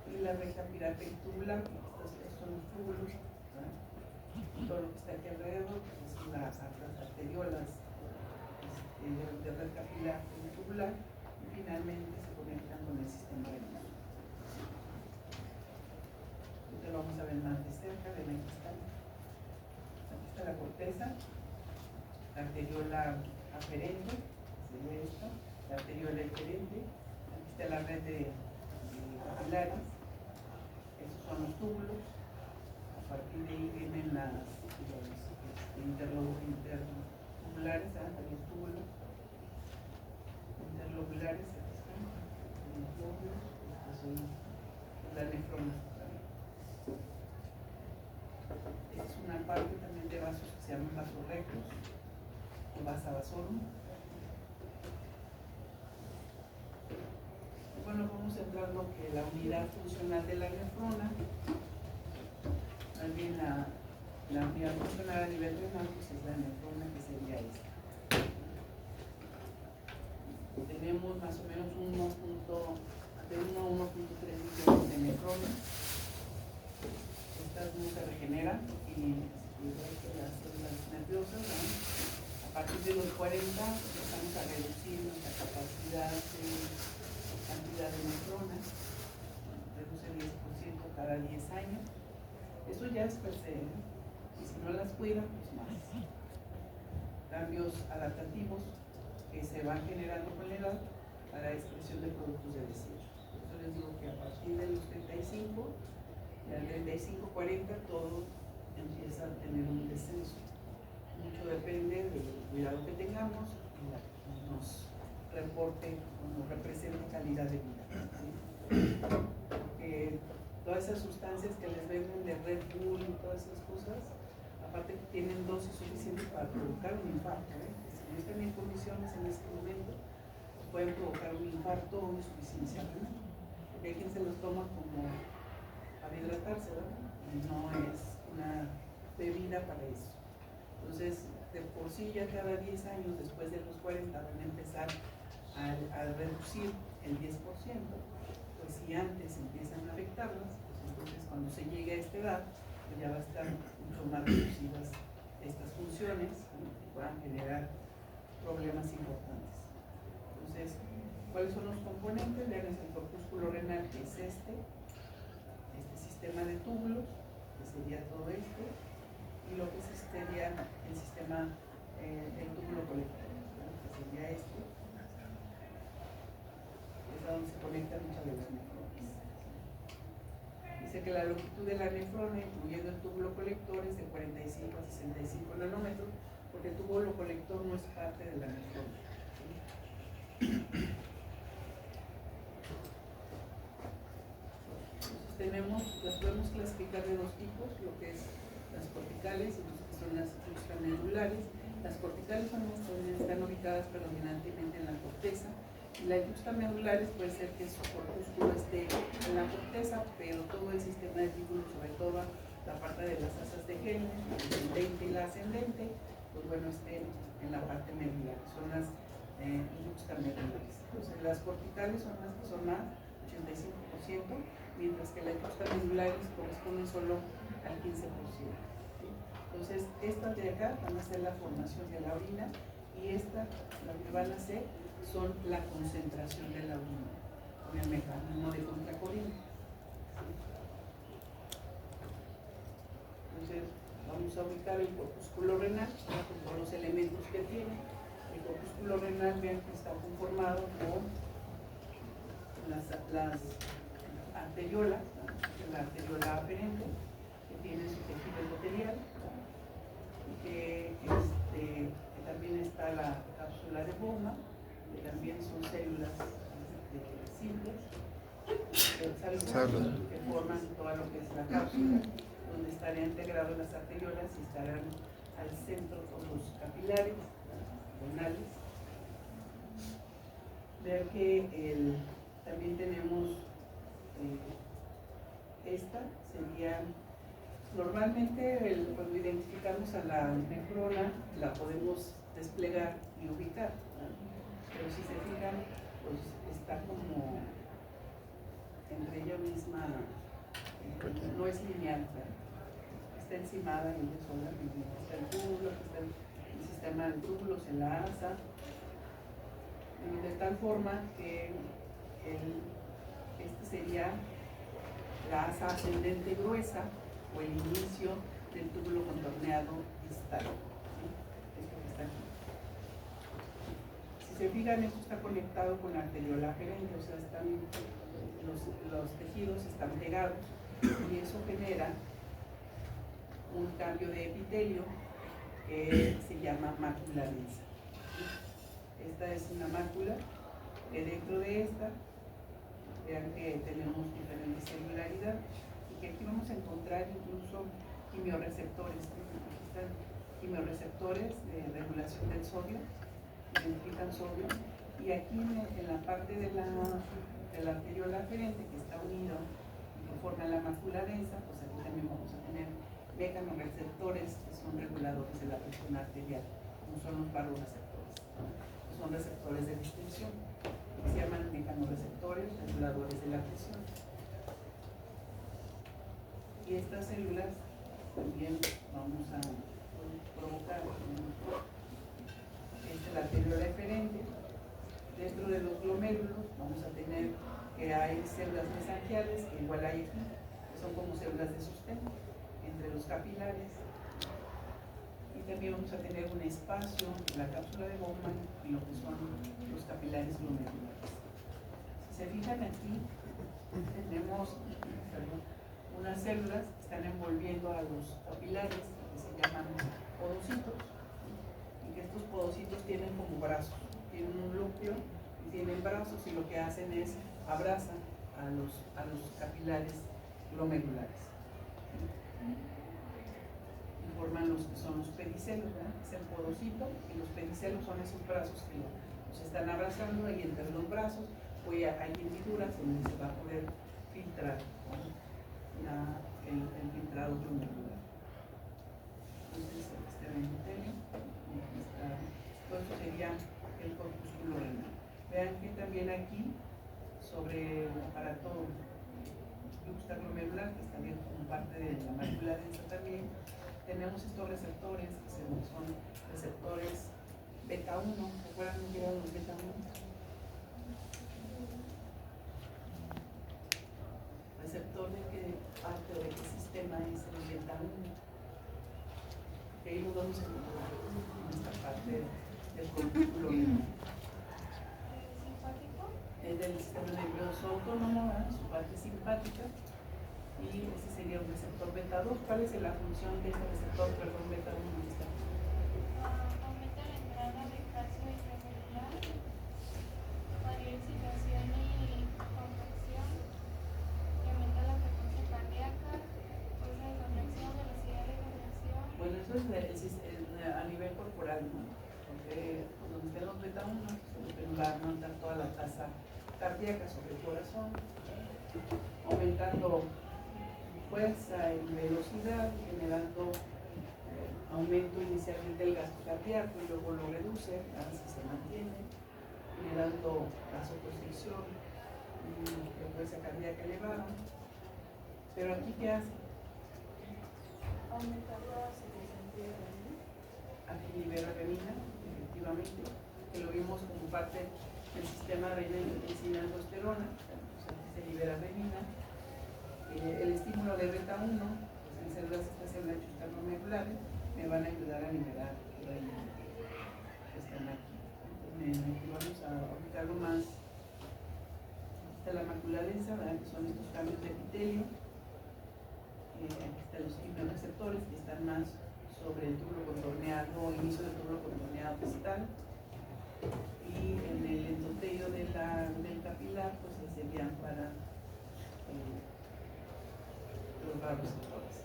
y la recta pirámide tubular, estos son los túbulos, ¿verdad? Todo lo que está aquí alrededor, pues son las arteriolas de red capilar y tubular, y finalmente se conectan con el sistema venoso. Lo vamos a ver más de cerca, de la aquí está la corteza, la arteriola aferente, sería esta, la arteriola eferente, aquí está la red de capilares, esos son los túbulos, a partir de ahí vienen los interlobulares, los túbulos interlobulares, aquí están, los túbulos, estos son la nefrona. Es una parte también de vasos que se llaman vasos rectos o vasa vasorum. Bueno, vamos a entrar en lo que la unidad funcional de la nefrona, también la unidad funcional a nivel renal, pues es la nefrona, que sería esta. Tenemos más o menos 1 a 1.3 millones de nefronas. Estas no se regeneran y igual que las células nerviosas, ¿no? A partir de los 40 empezamos a reducir nuestra capacidad de cantidad de nefronas, reduce 10% cada 10 años. Eso ya es per se, ¿no? Y si no las cuidan, pues más. Cambios adaptativos que se van generando con la edad para expresión de productos de desecho. Por eso les digo que a partir de los 35, al 35-40 todo empieza a tener un descenso. Mucho depende del cuidado que tengamos y nos reporte o nos represente calidad de vida. ¿Sí? Porque todas esas sustancias que les venden de Red Bull y todas esas cosas, aparte que tienen dosis suficientes para provocar un infarto, si no están en condiciones en este momento, pueden provocar un infarto o insuficiencia renal. Porque hay quien se los toma como para hidratarse, ¿verdad? Y no es una bebida para eso. Entonces, de por sí ya cada 10 años después de los 40 van a empezar a reducir el 10%, pues si antes empiezan a afectarlas, pues entonces cuando se llegue a esta edad, pues ya va a estar mucho más reducidas estas funciones, ¿no? Que puedan generar problemas importantes. Entonces, ¿cuáles son los componentes? Vean, es el corpúsculo renal, que es este sistema de túbulos, que sería todo esto, y lo que sería el sistema, el túbulo colector, ¿no? Que sería esto, que es a donde se conectan muchas de las nefronas. Dice que la longitud de la nefrona, incluyendo el túbulo colector, es de 45 a 65 nanómetros, porque el túbulo colector no es parte de la nefrona. Las podemos clasificar de dos tipos, lo que es las corticales y lo que son las juxtamedulares. Las corticales son las que están ubicadas predominantemente en la corteza, y las juxtamedulares puede ser que su corpúsculo esté en la corteza, pero todo el sistema de vínculos, sobre todo la parte de las asas de Henle, la descendente y la ascendente, pues bueno, estén en la parte medular, son las juxtamedulares. Entonces las corticales son las que son más, 85%, mientras que las juxtamedulares corresponden solo al 15%. ¿Sí? Entonces, estas de acá van a ser la formación de la orina y esta, la que van a hacer, son la concentración de la orina con el mecanismo de contracorriente. Entonces, vamos a ubicar el corpúsculo renal con todos los elementos que tiene. El corpúsculo renal, vean que está conformado por las arteriolas, la arteriola aferente, que tiene su tejido endotelial, que también está la cápsula de Bowman, que también son células simples, que forman todo lo que es la cápsula, donde estarían integradas las arteriolas y estarán al centro con los capilares renales. Ver que también tenemos esta sería normalmente cuando identificamos a la nefrona la podemos desplegar y ubicar, ¿no? Pero si se fijan, pues está como entre ella misma, no es lineal, ¿verdad? Está encimada y ella sola, está el túbulo, está el sistema de túbulos, se la asa, de tal forma que este sería la asa ascendente gruesa o el inicio del túbulo contorneado distal. ¿Sí? Esto que está aquí. Si se fijan, esto está conectado con la arteriola aferente, o sea, los tejidos están pegados y eso genera un cambio de epitelio que se llama mácula densa. Esta es una mácula que dentro de esta, vean que tenemos diferentes celularidades y que aquí vamos a encontrar incluso quimioreceptores. Aquí están quimioreceptores de regulación del sodio, identifican sodio, y aquí en la parte de la arteriola aferente que está unido y que forma la mácula densa, pues aquí también vamos a tener mecanorreceptores que son reguladores de la presión arterial, como son los varoreceptores, ¿no? Son receptores de distensión, que se llaman mecanorreceptores reguladores de la presión. Y estas células también vamos a provocar la arteriola eferente. Dentro de los glomérulos vamos a tener que hay células mesangiales, que igual hay aquí, que son como células de sostén entre los capilares. Y también vamos a tener un espacio en la cápsula de Bowman y lo que son los capilares glomerulares. Si se fijan aquí, tenemos unas células que están envolviendo a los capilares, que se llaman podocitos, y que estos podocitos tienen como brazos, tienen un núcleo y tienen brazos, y lo que hacen es abrazan a los capilares glomerulares. Forman los que son los pedicelos, ¿verdad? Es el podocito, y los pedicelos son esos brazos que los están abrazando, y entre los brazos hay hendiduras donde se va a poder filtrar, ¿no? el filtrado glomerular. Entonces, este endotelio, todo esto sería el corpúsculo renal. Vean que también aquí, sobre el aparato glomerular, que está bien como parte de la mácula densa también, tenemos estos receptores que son receptores beta 1. ¿Recuerdan que eran los beta 1? Receptor de qué parte o de qué sistema es el beta 1. Que ahí lo vamos a encontrar en esta parte del corpúsculo renal. Es del sistema nervioso autónomo, ¿verdad? Su parte simpática. Y ese sería un receptor beta 2. ¿Cuál es la función de este receptor, perdón, beta 1? Aumenta la entrada de calcio intracelular, mayor excitación y contracción, y aumenta la frecuencia cardíaca, fuerza de contracción, velocidad de contracción. Bueno, eso es a nivel corporal, ¿no? Porque donde estén los beta 1, va a aumentar toda la tasa cardíaca sobre el corazón, aumentando fuerza y velocidad, generando aumento inicialmente del gasto cardíaco y luego lo reduce, así se mantiene, generando vasoconstricción y frecuencia cardíaca elevada. Pero aquí, ¿qué hace? Aumentar la secreción Aquí libera renina, efectivamente, que lo vimos como parte del sistema renina-aldosterona, pues aquí se libera renina. El estímulo de beta-1, pues en células estas células extraglomerares me van a ayudar a liberar renina, que están aquí. Entonces, vamos a ubicarlo más. Aquí está la mácula densa, ¿verdad? Que son estos cambios de epitelio. Aquí están los quimioreceptores que están más sobre el túbulo contorneado, inicio del túbulo contorneado distal. Y en el endotelio del capilar, pues serían para los varoreceptores.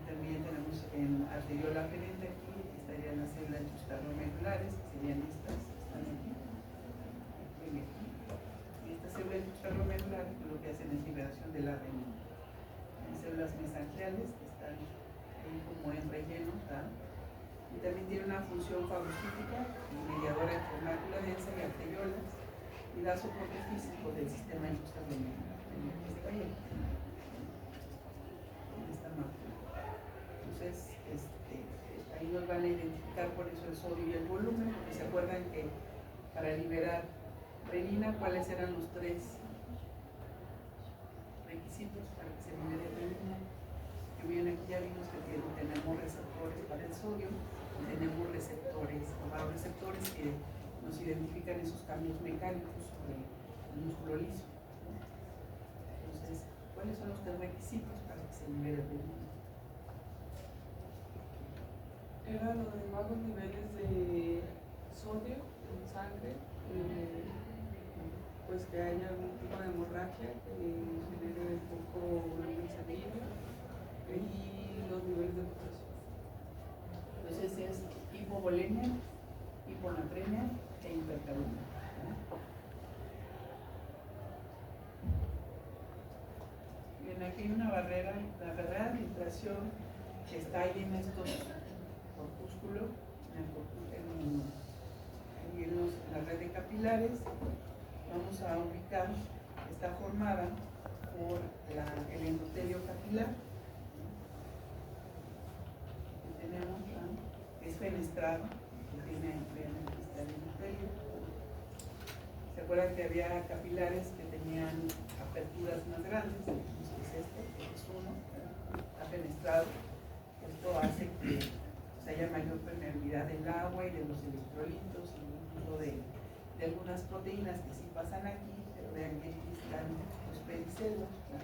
También tenemos en arteriola aferente aquí, estarían las células extraglomerares, que serían estas, están aquí. Y estas células extraglomerares lo que hacen es liberación de la renina. Hay células mesangiales que están ahí como en relleno, ¿tá? Y también tiene una función fagocítica y mediadora entre mácula densa y arteriolas y da soporte físico del sistema extraglomeralar. Está ahí, en esta mácula. Entonces, ahí nos van a identificar por eso el sodio y el volumen, porque se acuerdan que para liberar renina, ¿cuáles eran los 3 requisitos para que se libere renina? Que bien aquí ya vimos que tenemos receptores para el sodio, tenemos receptores o varoreceptores que nos identifican esos cambios mecánicos sobre el músculo liso. Entonces, ¿cuáles son los 3 requisitos para que se libere renina? Era lo de bajos niveles de sodio en sangre, pues que haya algún tipo de hemorragia que genere poco volumen sanguíneo y los niveles de potasio. Entonces es hipovolemia, hiponatremia e hipercalemia. Bien, aquí hay una barrera, la barrera de filtración que está ahí en estos corpúsculos, en la red de capilares. Vamos a ubicar, está formada por el endotelio capilar. Que tenemos, es fenestrado, que tiene, vean, aquí está el endotelio. ¿Se acuerdan que había capilares que tenían aperturas más grandes? Es este, es uno, está fenestrado. Esto hace que haya mayor permeabilidad del agua y de los electrolitos, incluso de algunas proteínas que sí pasan aquí, pero vean que aquí están los pedicelos, ¿no?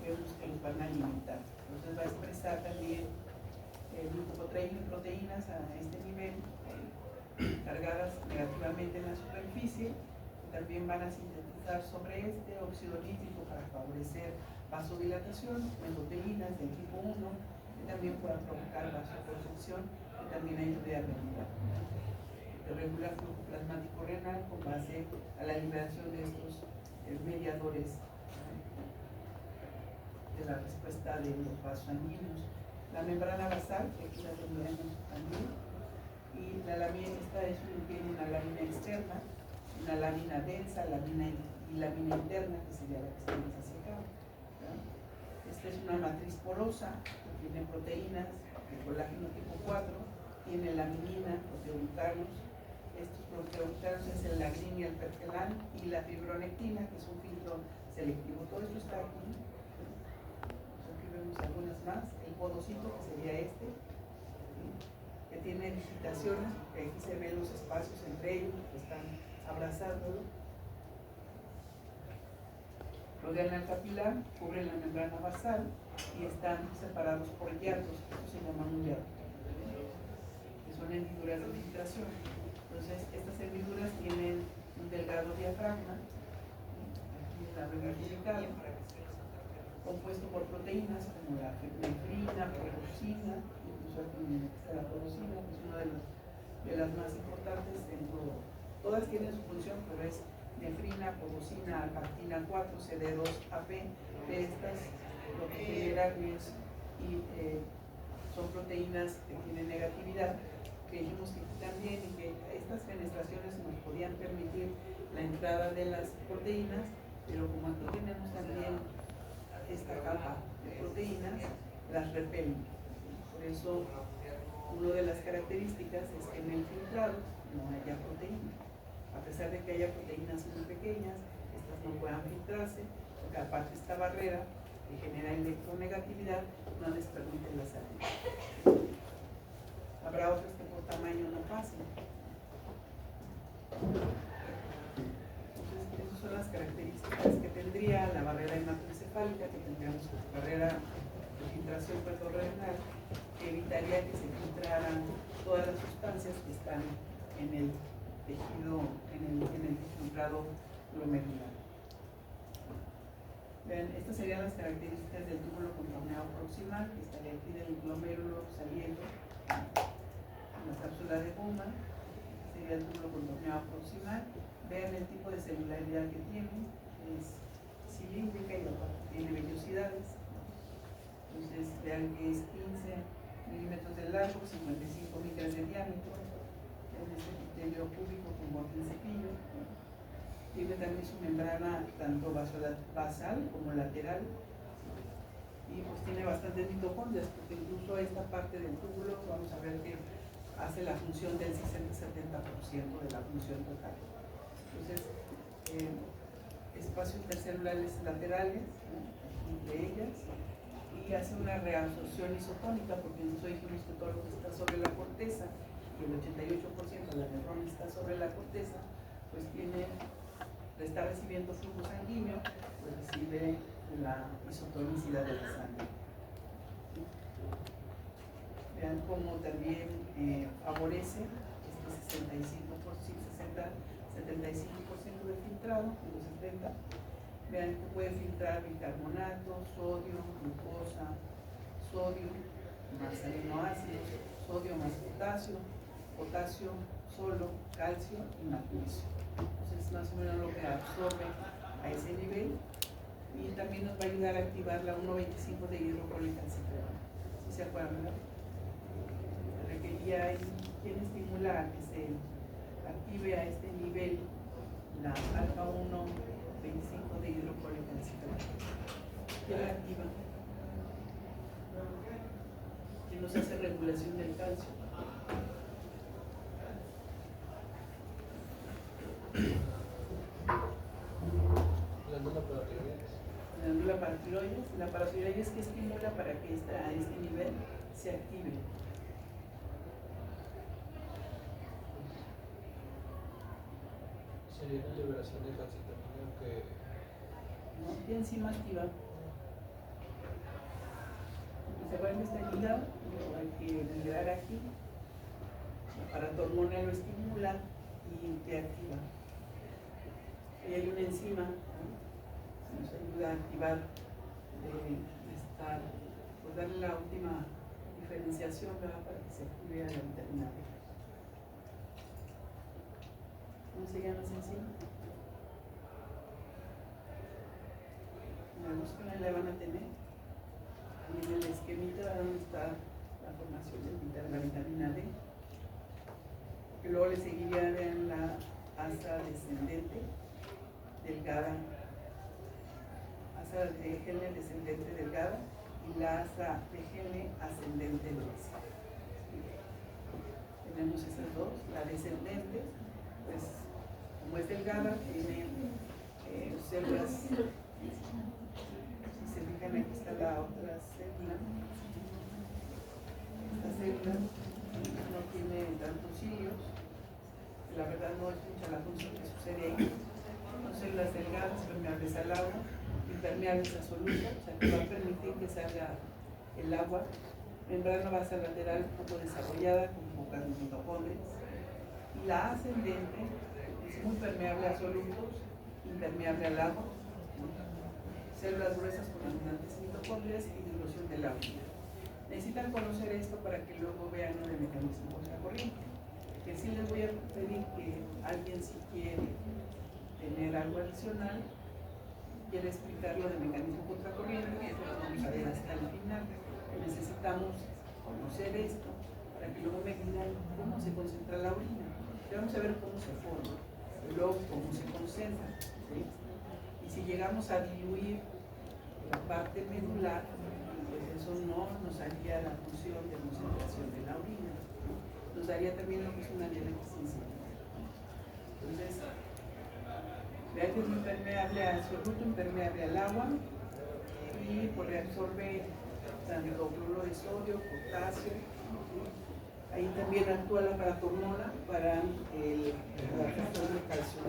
Y vemos que los van a limitar. Entonces va a expresar también glucoproteínas a este nivel, cargadas negativamente en la superficie, que también van a sintetizar sobre este óxido nítrico para favorecer vasodilatación, endotelinas del tipo 1, que también puedan provocar vasoconstricción, que también ayude a regular flujo plasmático renal con base a la liberación de estos mediadores de la respuesta de los vasos sanguíneos. La membrana basal, que aquí la tendremos también, y la lámina, tiene una lámina externa, una lámina densa, y lámina interna, que sería la que estamos hacia acá. Esta es una matriz porosa, que tiene proteínas, el colágeno tipo 4, tiene laminina, proteoglicanos. Estos proteoglicanos es el lagrin y el pertelan, y la fibronectina, que es un filtro selectivo. Todo esto está aquí. Aquí vemos algunas más. El podocito, que sería este, que tiene digitaciones, porque aquí se ven los espacios entre ellos, que están abrazándolo. Rodean al capilar, cubren la membrana basal y están separados por hiatos, eso se llama un hiato, que son hendiduras de filtración. Entonces, estas hendiduras tienen un delgado diafragma, aquí la vertical, compuesto por proteínas como la nefrina, porosina, incluso aquí está la porosina, que es una de las más importantes dentro. Todas tienen su función, pero es nefrina, porosina, alpactina 4, CD2AP. De estas, lo que generan son proteínas que tienen negatividad. Creímos que aquí también, y que estas fenestraciones nos podían permitir la entrada de las proteínas, pero como aquí tenemos también esta capa de proteínas las repelen. Por eso, una de las características es que en el filtrado no haya proteína. A pesar de que haya proteínas muy pequeñas, estas no puedan filtrarse, porque aparte esta barrera que genera electronegatividad no les permite la salida. Habrá otras que por tamaño no pasen. Entonces, esas son las características que tendría la barrera hematoencefálica, que tendríamos barrera de filtración renal, que evitaría que se filtraran todas las sustancias que están en el tejido, en el filtrado glomerular. Vean, estas serían las características del túbulo contorneado proximal, que estaría aquí del glomérulo saliendo, la cápsula de goma, sería el túbulo contorneado proximal. Vean el tipo de celularidad que tiene, es cilíndrica y aparte tiene vellosidades. Entonces vean que es 15 milímetros de largo, 55 micras de diámetro, en este epitelio cúbico con borde de cepillo. Tiene también su membrana tanto basal como lateral, y pues tiene bastantes mitocondrias, porque incluso esta parte del túbulo vamos a ver que hace la función del 60-70% de la función total. Entonces, espacios intercelulares laterales, ¿no?, entre ellas, y hace una reabsorción isotónica, porque nosotros dijimos que todo lo que está sobre la corteza, y el 88% de la neurona está sobre la corteza, pues está recibiendo flujo sanguíneo, pues recibe la isotonicidad de la sangre. Vean cómo también favorece este 75% del filtrado, los 70. Vean que puede filtrar bicarbonato, sodio, glucosa, sodio más aminoácidos, sodio más potasio, potasio solo, calcio y magnesio. Entonces, más o menos lo que absorbe a ese nivel, y también nos va a ayudar a activar la 1,25 de hidrocolecalciferol. ¿Sí se acuerdan, verdad? Requería quien estimula a que se active a este nivel la alfa 1,25 de hidrocolecalciferol. ¿Quién la activa? ¿Quién nos hace regulación del calcio? La paratiroides. La paratiroides que estimula para que a este nivel se active. Sería la liberación de calcitonina que... ¿No? ¿Qué enzima activa? Se va en esta liga, lo hay que liberar aquí. La paratormona lo estimula y te activa. Ahí hay una enzima, ¿no?, nos ayuda a activar, pues darle la última diferenciación, ¿verdad?, para que se active a la vitamina D. ¿Cómo se llama esa enzima? En la búsqueda la van a tener. Y en el esquemita donde está la formación de la vitamina D. Que luego le seguiría en la asa descendente delgada, asa de gene descendente delgada, y la asa de gene ascendente gruesa. Tenemos esas dos. La descendente, pues como es delgada, tiene células. Si se fijan, aquí está la otra célula. Esta célula no tiene tantos cilios. La verdad no es mucha la función que sucede ahí. Son células delgadas, permeables al agua, impermeables a soluto, o sea que va a permitir que salga el agua. Membrana basal lateral poco desarrollada, con pocas mitocondrias. Y la ascendente es muy permeable a solutos, impermeable al agua, células gruesas con abundantes mitocondrias y dilución del agua. Necesitan conocer esto para que luego vean el mecanismo contracorriente. Que sí les voy a pedir que alguien, si quiere tener algo adicional, quiere explicar lo del mecanismo contracorriente, que eso lo vamos a ver hasta el final. Necesitamos conocer esto para que luego me digan cómo se concentra la orina. Vamos a ver cómo se forma y luego cómo se concentra, ¿sí? Y si llegamos a diluir la parte medular, pues eso no nos haría la función de concentración de la orina, ¿no? Nos daría también lo que es una dialéctica. Entonces, vean que es impermeable, absoluto impermeable al agua y pues reabsorbe tanto cloruro de sodio, potasio. Ahí también actúa la paratormona para la absorción de calcio.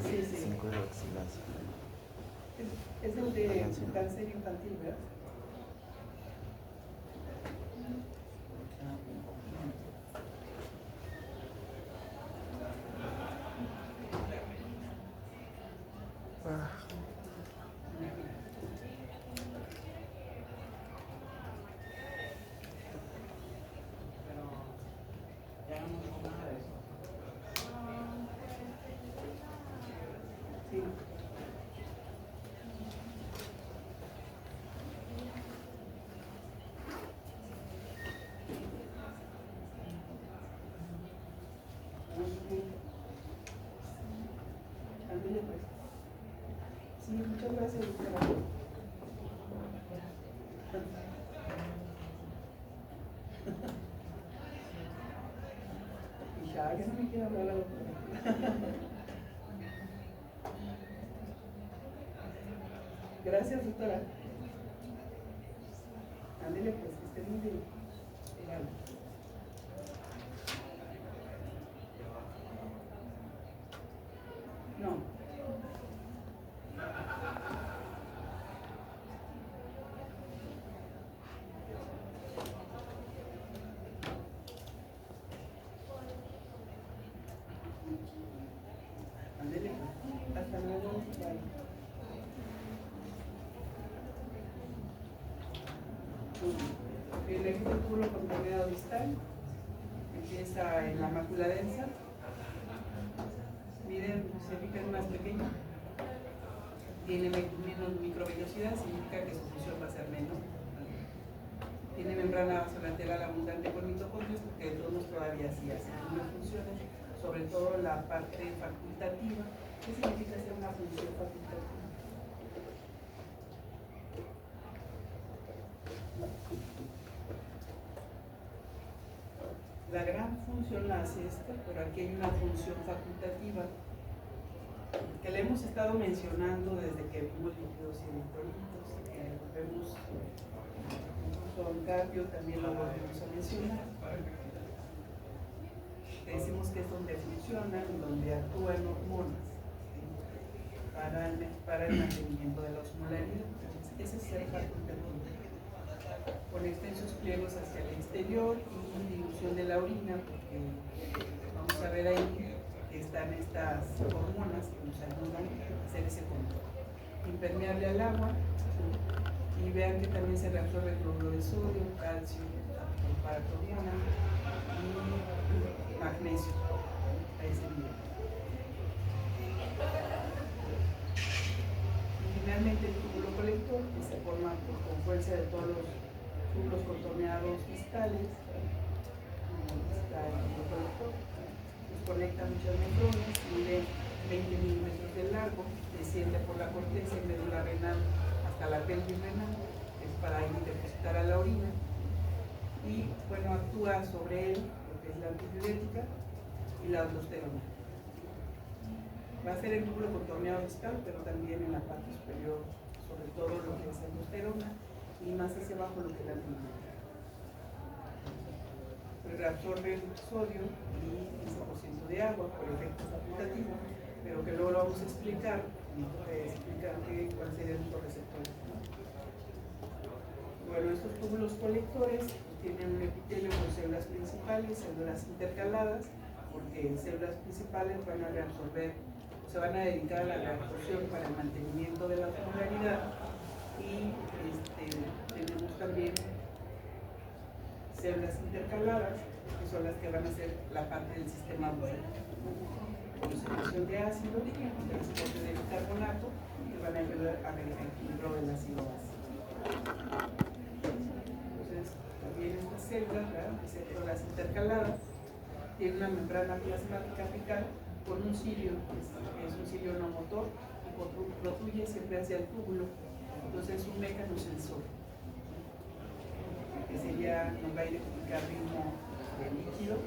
Sí, sí. 5 hidroxilas. Es el de cáncer infantil, ¿verdad? Sí. Ándale, pues. Sí, muchas gracias, doctora. Y ya no me quiere hablar la doctora. Gracias, doctora. Ándale, pues, que esté muy bien. No. Ándale, pues. Hasta luego. Bye. El eje del túbulo contorneado distal empieza en la mácula densa. Miren, se fijan más pequeño. Tiene menos microvellosidad, significa que su función va a ser menor. Tiene membrana basolateral abundante con mitocondrios, porque de todos todavía sí hace algunas funciones, sobre todo la parte facultativa. ¿Qué significa ser una función facultativa? La gran función la hace esta, pero aquí hay una función facultativa que le hemos estado mencionando desde que vimos líquidos y electrolitos, que vemos con cardio, también lo volvemos a mencionar. Decimos que es donde funcionan, donde actúan hormonas, ¿sí? para el mantenimiento de la osmolaridad. Ese es el facultativo. Conecta en sus pliegos hacia el exterior y dilución de la orina, porque vamos a ver ahí que están estas hormonas que nos ayudan a hacer ese control. Impermeable al agua, ¿sí? Y vean que también se reabsorbe cloruro de sodio, calcio, paratormona y magnesio a ese nivel. Y finalmente el túbulo colector, que se forma por confluencia de todos los túbulos contorneados distales. Está el túbulo colector, nos conecta muchas nefronas, mide 20 milímetros de largo, desciende por la corteza y médula renal hasta la pelvis renal, es para ir depositar a la orina. Y bueno, actúa sobre él lo que es la antidiurética y la aldosterona. Va a ser el túbulo contorneado distal, pero también en la parte superior, sobre todo lo que es aldosterona y más hacia abajo lo que es la antidiurética. Reabsorbe el sodio y 15% de agua por efecto facultativo, pero que luego lo vamos a explicar, cuáles serían los receptores, ¿no? Bueno, estos túbulos colectores tienen un epitelio con células principales, células intercaladas, porque células principales van a reabsorber, se van a dedicar a la reabsorción para el mantenimiento de la osmolaridad, y tenemos también células intercaladas, que son las que van a ser la parte del sistema bucal. Concentración de ácido, transporte de bicarbonato, que van a ayudar a el equilibrio del ácido básico. Entonces, también estas células, ¿verdad?, excepto las intercaladas, tienen una membrana plasmática apical con un cirio, que es un cirio no motor, y protruye siempre hacia el túbulo. Entonces, es un mecanosensor, que sería, nos va a identificar ritmo del líquido,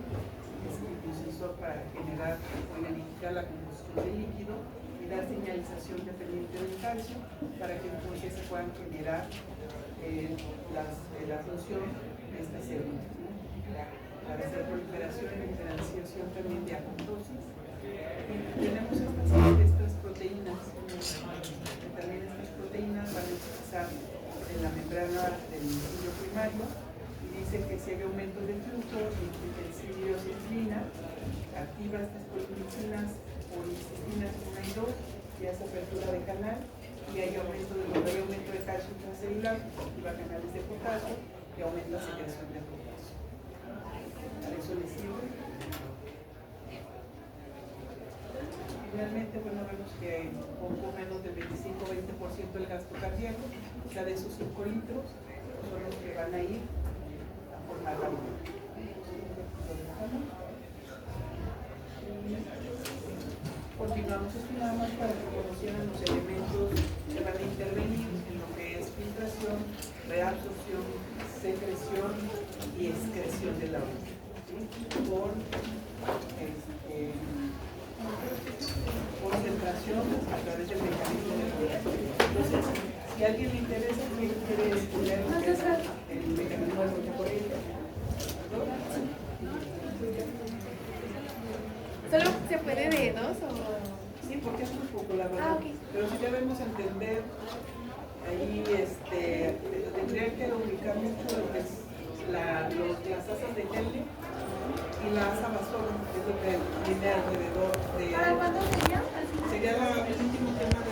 es un sensor para generar o identificar la composición del líquido y dar señalización dependiente del calcio para que entonces se puedan generar la función de esta célula, ¿no?, para hacer proliferación y diferenciación también de apoptosis. Tenemos estas proteínas, que también estas proteínas van a utilizar en la membrana del cirio primario. Dice que si hay aumento del flujo, el cirio se inclina, activa estas polimixinas o cistinas 1 y 2, y hace apertura de canal, y hay aumento de calcio intracelular, activa canales de potasio y aumenta la secreción de potasio. Para eso le sirve. Finalmente, bueno, vemos que poco menos del 25-20% del gasto cardíaco, o sea, de esos 5 litros, son los que van a ir a formar la vida. Continuamos esto nada más para que conocieran los elementos que van a intervenir en lo que es filtración, reabsorción, secreción y excreción de la orina, ¿sí?, por concentración a través del mecanismo de potasio. Entonces, si a alguien le interesa, quiere estudiar el mecanismo de corriente. ¿Solo se puede de 2 o...? Sí, porque es muy poco, la verdad. Ok. Pero si debemos entender, ahí tendría que ubicar mucho lo que es las asas de Henle y la asa Basol, que es lo que viene alrededor de... ¿Para cuándo sería? Sería el último tema de